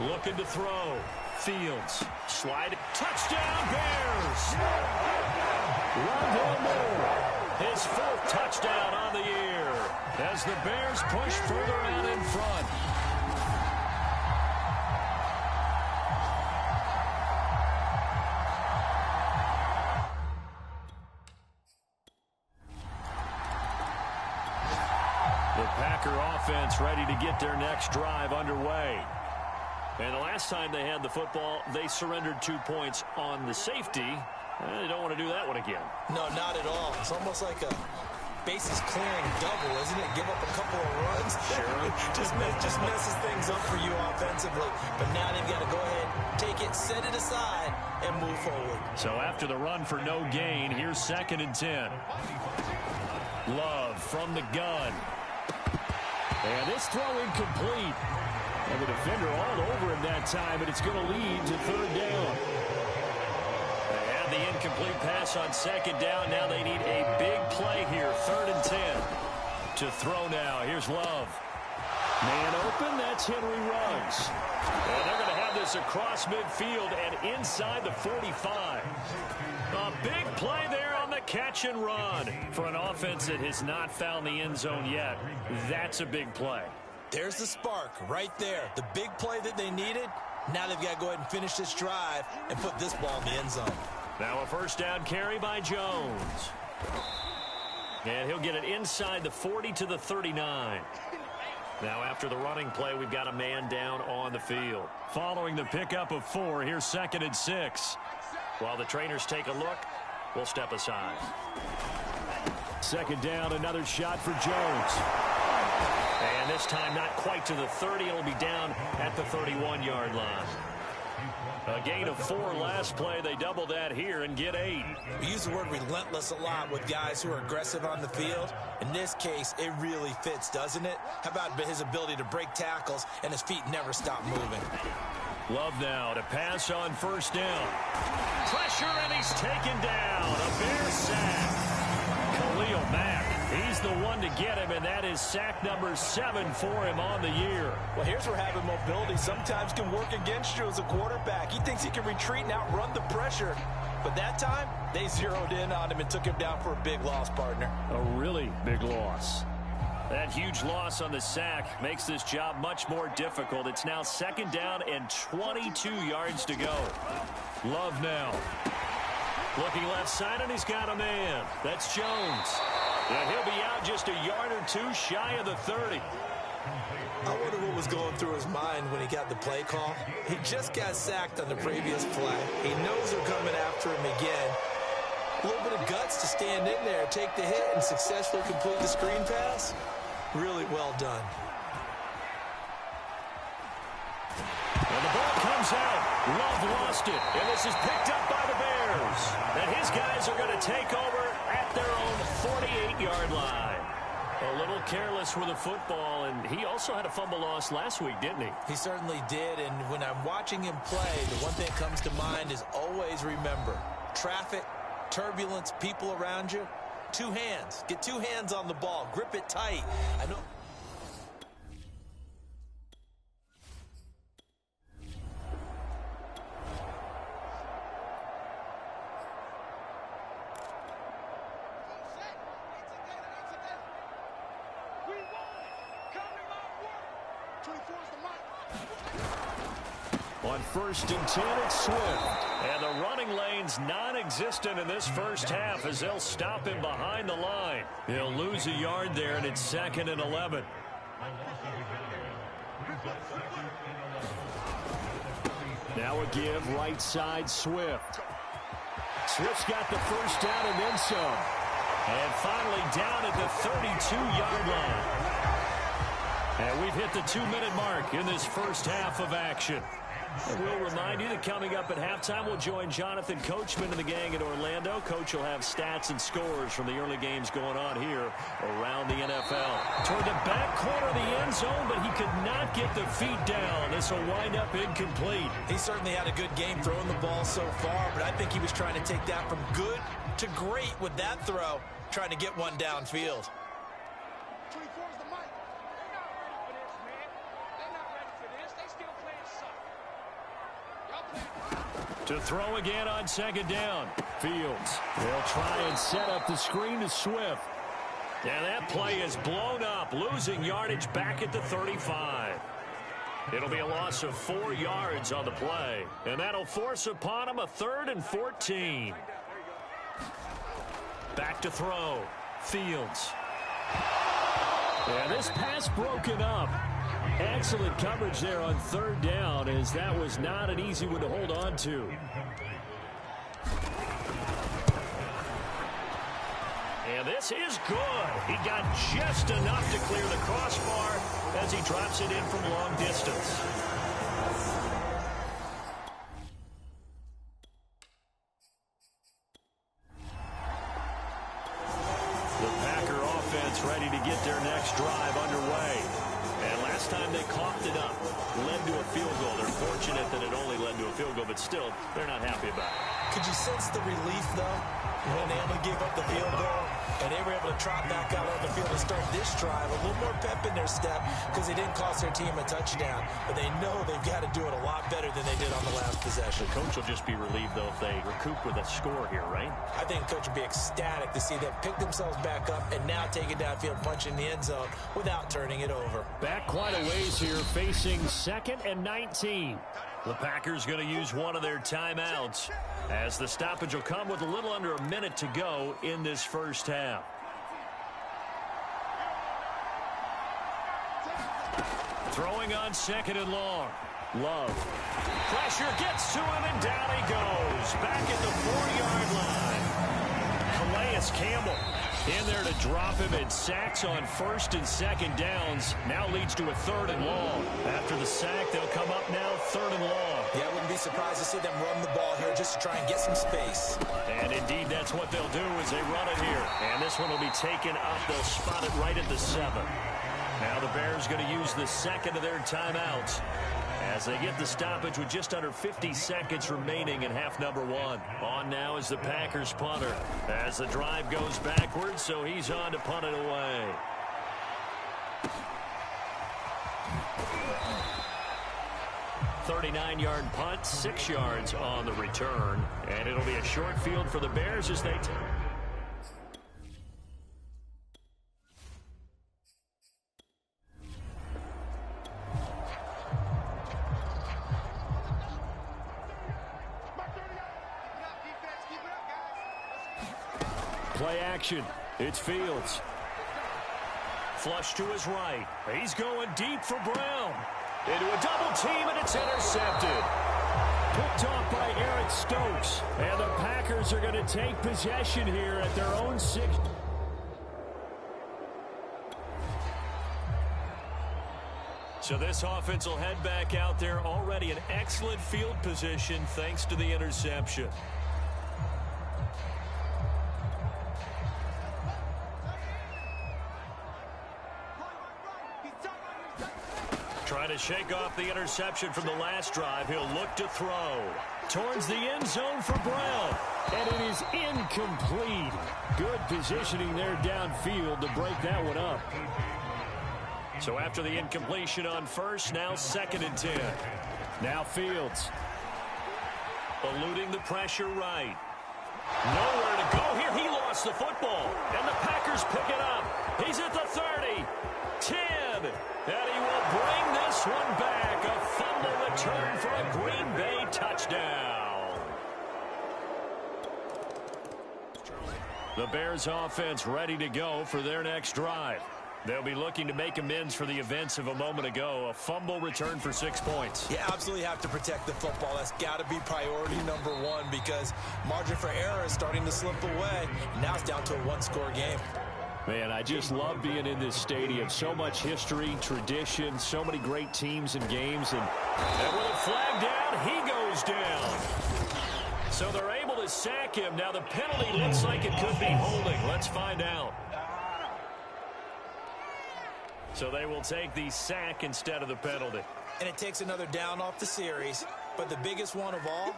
Looking to throw. Fields. Slide. Touchdown, Bears! Rondale Moore. His 4th touchdown on the year as the Bears push further out in front. Offense ready to get their next drive underway. And the last time they had the football, they surrendered 2 points on the safety. They don't want to do that one again. No, not at all. It's almost like a bases clearing double, isn't it? Give up a couple of runs. Sure. just messes things up for you offensively. But now they've got to go ahead, take it, set it aside, and move forward. So after the run for no gain, here's 2nd and 10. Love from the gun. And this throw incomplete. And the defender all over him that time, but it's going to lead to 3rd down. They had the incomplete pass on 2nd down. Now they need a big play here. 3rd and 10. To throw now. Here's Love. Man open, that's Henry Ruggs. And they're going to have this across midfield and inside the 45. A big play there on the catch and run. For an offense that has not found the end zone yet, that's a big play. There's the spark right there. The big play that they needed. Now they've got to go ahead and finish this drive and put this ball in the end zone. Now a 1st down carry by Jones. And he'll get it inside the 40 to the 39. Now after the running play, we've got a man down on the field. Following the pickup of 4, here's 2nd and 6. While the trainers take a look, we'll step aside. 2nd down, another shot for Jones. And this time not quite to the 30. It'll be down at the 31-yard line. A gain of 4 last play. They double that here and get 8. We use the word relentless a lot with guys who are aggressive on the field. In this case, it really fits, doesn't it? How about his ability to break tackles and his feet never stop moving? Love now to pass on 1st down. Pressure, and he's taken down. A Bears sack. Khalil Mack. He's the one to get him, and that is sack number 7 for him on the year. Well, here's where having mobility sometimes can work against you as a quarterback. He thinks he can retreat and outrun the pressure. But that time, they zeroed in on him and took him down for a big loss, partner. A really big loss. That huge loss on the sack makes this job much more difficult. It's now 2nd down and 22 yards to go. Love now. Looking left side, and he's got a man. That's Jones. And he'll be out just a yard or 2 shy of the 30. I wonder what was going through his mind when he got the play call. He just got sacked on the previous play. He knows they're coming after him again. A little bit of guts to stand in there, take the hit, and successfully complete the screen pass. Really well done. And the ball comes out. Love lost it. And this is picked up by the Bears. And his guys are going to take over at their own 48-yard line. A little careless with the football, and he also had a fumble loss last week, didn't he? He certainly did, and when I'm watching him play, the one thing that comes to mind is always remember, traffic, turbulence, people around you, two hands. Get two hands on the ball. Grip it tight. I know. On 1st and 10, it's Swift. And the running lane's non-existent in this first half as they'll stop him behind the line. He'll lose a yard there, and it's 2nd and 11. Now a give right side Swift. Swift's got the first down and then some. And finally down at the 32-yard line. And we've hit the 2-minute mark in this first half of action. And we'll remind you that coming up at halftime, we'll join Jonathan Coachman and the gang in Orlando. Coach will have stats and scores from the early games going on here around the NFL. Toward the back corner of the end zone, but he could not get the feet down. This will wind up incomplete. He certainly had a good game throwing the ball so far, but I think he was trying to take that from good to great with that throw, trying to get one downfield. To throw again on 2nd down. Fields. They'll try and set up the screen to Swift. And that play is blown up, losing yardage back at the 35. It'll be a loss of 4 yards on the play. And that'll force upon him a 3rd and 14. Back to throw. Fields. And this pass broken up. Excellent coverage there on 3rd down, as that was not an easy one to hold on to. And this is good. He got just enough to clear the crossbar as he drops it in from long distance. The Packer offense ready to get their next drive underway. And last time they coughed it up, led to a field goal. They're fortunate that it only led to a field goal, but still, they're not happy about it. Could you sense the relief, though, when they only gave up the field goal? And they were able to trot back out on the field and start this drive. A little more pep in their step because they didn't cost their team a touchdown. But they know they've got to do it a lot better than they did on the last possession. The coach will just be relieved, though, if they recoup with a score here, right? I think the coach would be ecstatic to see them pick themselves back up and now take it downfield, punch in the end zone without turning it over. Back quite a ways here, facing 2nd and 19. The Packers going to use one of their timeouts as the stoppage will come with a little under a minute to go in this first half. Throwing on 2nd and long. Love. Pressure gets to him and down he goes. Back at the 4-yard line. Calais Campbell in there to drop him, and sacks on 1st and 2nd downs now leads to a 3rd and long. After the sack, they'll come up now 3rd and long. Yeah, I wouldn't be surprised to see them run the ball here just to try and get some space. And indeed, that's what they'll do as they run it here. And this one will be taken up. They'll spot it right at the 7. Now the Bears going to use the 2nd of their timeouts as they get the stoppage with just under 50 seconds remaining in half number 1. On now is the Packers punter as the drive goes backwards, so he's on to punt it away. "39-yard punt, 6 yards on the return, and it'll be a short field for the Bears as they play action. It's Fields. Flush to his right. He's going deep for Brown. Into a double team, and it's intercepted. Picked off by Eric Stokes. And the Packers are going to take possession here at their own 6. So this offense will head back out there, already in excellent field position thanks to the interception. Trying to shake off the interception from the last drive. He'll look to throw. Towards the end zone for Brown. And it is incomplete. Good positioning there downfield to break that one up. So after the incompletion on first, now 2nd and 10. Now Fields. Eluding the pressure right. Nowhere to go here. He lost the football. And the Packers pick it up. He's at the 30. 10. And he will bring this one back. A fumble return for a Green Bay touchdown. The Bears offense ready to go for their next drive. They'll be looking to make amends for the events of a moment ago. A fumble return for 6 points. You absolutely have to protect the football. That's got to be priority number one because margin for error is starting to slip away. Now it's down to a one-score game. Man, I just love being in this stadium. So much history, tradition, so many great teams and games. And with a flag down, he goes down. So they're able to sack him. Now the penalty looks like it could be holding. Let's find out. So they will take the sack instead of the penalty. And it takes another down off the series. But the biggest one of all,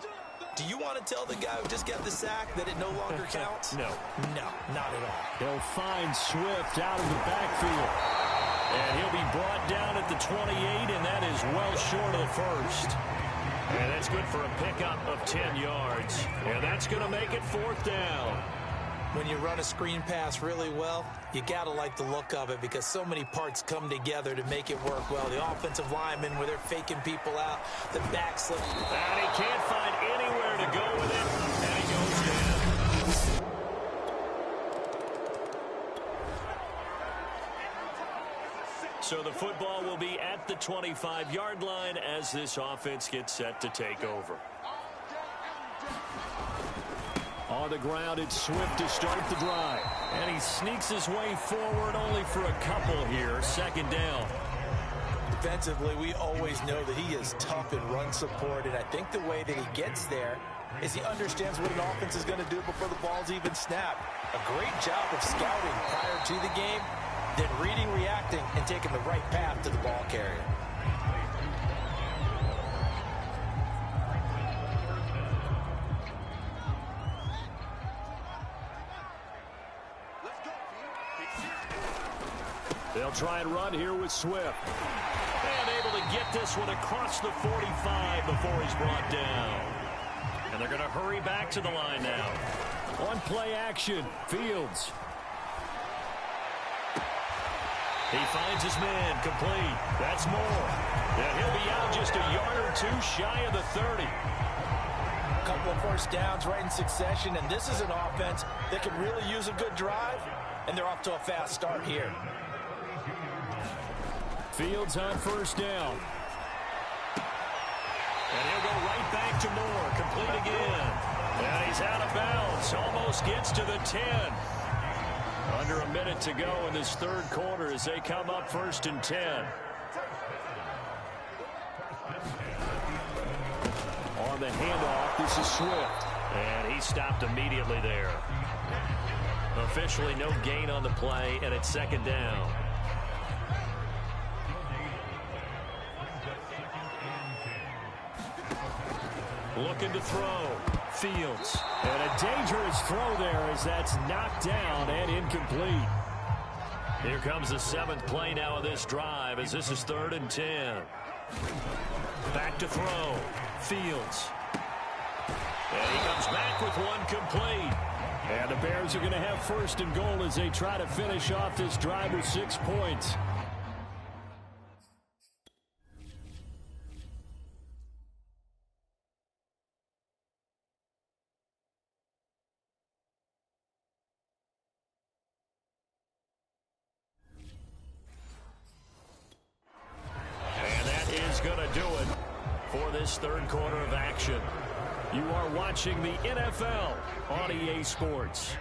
do you want to tell the guy who just got the sack that it no longer counts? No. No, not at all. They'll find Swift out of the backfield. And he'll be brought down at the 28, and that is well short of the first. And that's good for a pickup of 10 yards. And that's going to make it 4th down. When you run a screen pass really well, you got to like the look of it because so many parts come together to make it work well. The offensive linemen where they're faking people out, the back slip. And he can't find anywhere to go with it, and he goes down. So the football will be at the 25-yard line as this offense gets set to take over. On the ground, it's Swift to start the drive. And he sneaks his way forward only for a couple here. 2nd down. Defensively, we always know that he is tough in run support, and I think the way that he gets there is he understands what an offense is going to do before the ball's even snapped. A great job of scouting prior to the game, then reading, reacting, and taking the right path to the ball carrier. They'll try and run here with Swift. And able to get this one across the 45 before he's brought down. And they're going to hurry back to the line now. On play action, Fields. He finds his man, complete. That's more. And he'll be out just a yard or two shy of the 30. A couple of first downs right in succession, and this is an offense that can really use a good drive, and they're off to a fast start here. Fields on 1st down. And he'll go right back to Moore. Complete again. And he's out of bounds. Almost gets to the 10. Under a minute to go in this 3rd quarter as they come up 1st and 10. On the handoff, this is Swift. And he stopped immediately there. Officially no gain on the play, and it's 2nd down. Looking to throw. Fields. And a dangerous throw there as that's knocked down and incomplete. Here comes the 7th play now of this drive as this is 3rd and 10. Back to throw. Fields. And he comes back with one complete. And the Bears are going to have 1st and goal as they try to finish off this drive with 6 points. Going to do it for this 3rd quarter of action. You are watching the NFL on EA Sports.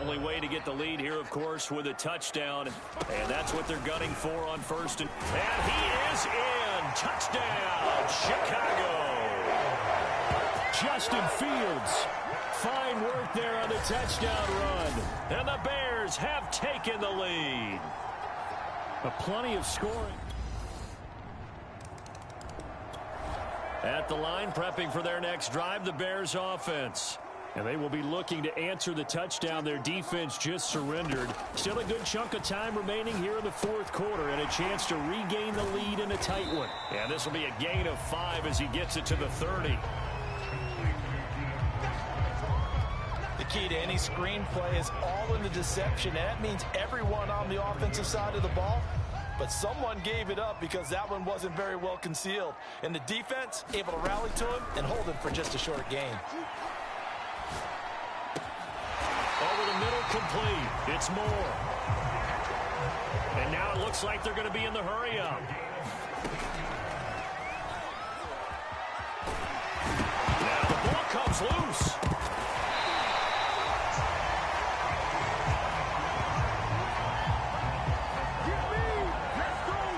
Only way to get the lead here, of course, with a touchdown, and that's what they're gunning for on 1st. And he is in. Touchdown, Chicago. Justin Fields. Fine work there on the touchdown run. And the Bears have taken the lead. Plenty of scoring. At the line, prepping for their next drive, the Bears offense. And they will be looking to answer the touchdown their defense just surrendered. Still a good chunk of time remaining here in the fourth quarter and a chance to regain the lead in a tight one. And this will be a gain of 5 as he gets it to the 30. The key to any screenplay is all in the deception. And that means everyone on the offensive side of the ball. But someone gave it up because that one wasn't very well concealed. And the defense able to rally to him and hold him for just a short gain. Over the middle, complete. It's Moore. And now it looks like they're going to be in the hurry-up. Now the ball comes loose.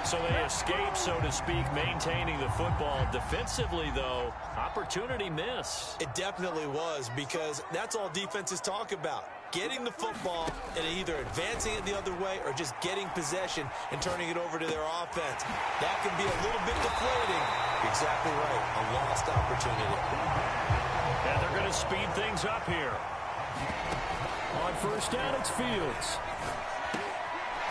So they escape, so to speak, maintaining the football. Defensively, though, opportunity miss. It definitely was, because that's all defenses talk about. Getting the football and either advancing it the other way or just getting possession and turning it over to their offense. That can be a little bit deflating. Exactly right. A lost opportunity. And they're going to speed things up here. On first down, it's Fields.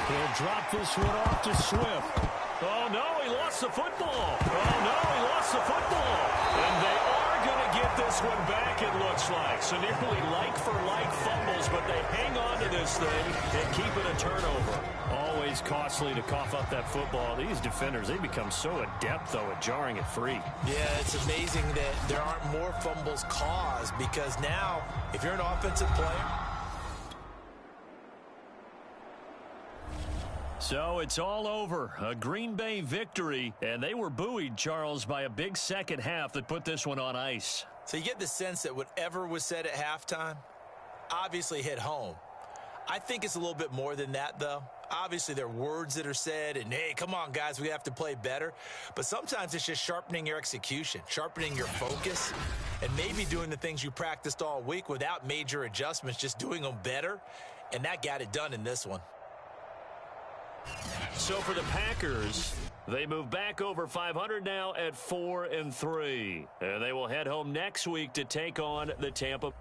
He'll drop this one off to Swift. Oh, no, he lost the football. Oh, no, he lost the football. And they are going to get this one back, it looks like. So nearly like-for-like fumbles, but they hang on to this thing and keep it a turnover. Always costly to cough up that football. These defenders, they become so adept, though, at jarring it free. Yeah, it's amazing that there aren't more fumbles caused, because now, if you're an offensive player, so it's all over. A Green Bay victory, and they were buoyed, Charles, by a big second half that put this one on ice. so you get the sense that whatever was said at halftime obviously hit home. I think it's a little bit more than that, though. Obviously, there are words that are said, and, hey, come on, guys, we have to play better. But sometimes it's just sharpening your execution, sharpening your focus, and maybe doing the things you practiced all week without major adjustments, just doing them better. And that got it done in this one. So for the Packers, they move back over 500 now at 4-3. And they will head home next week to take on the Tampa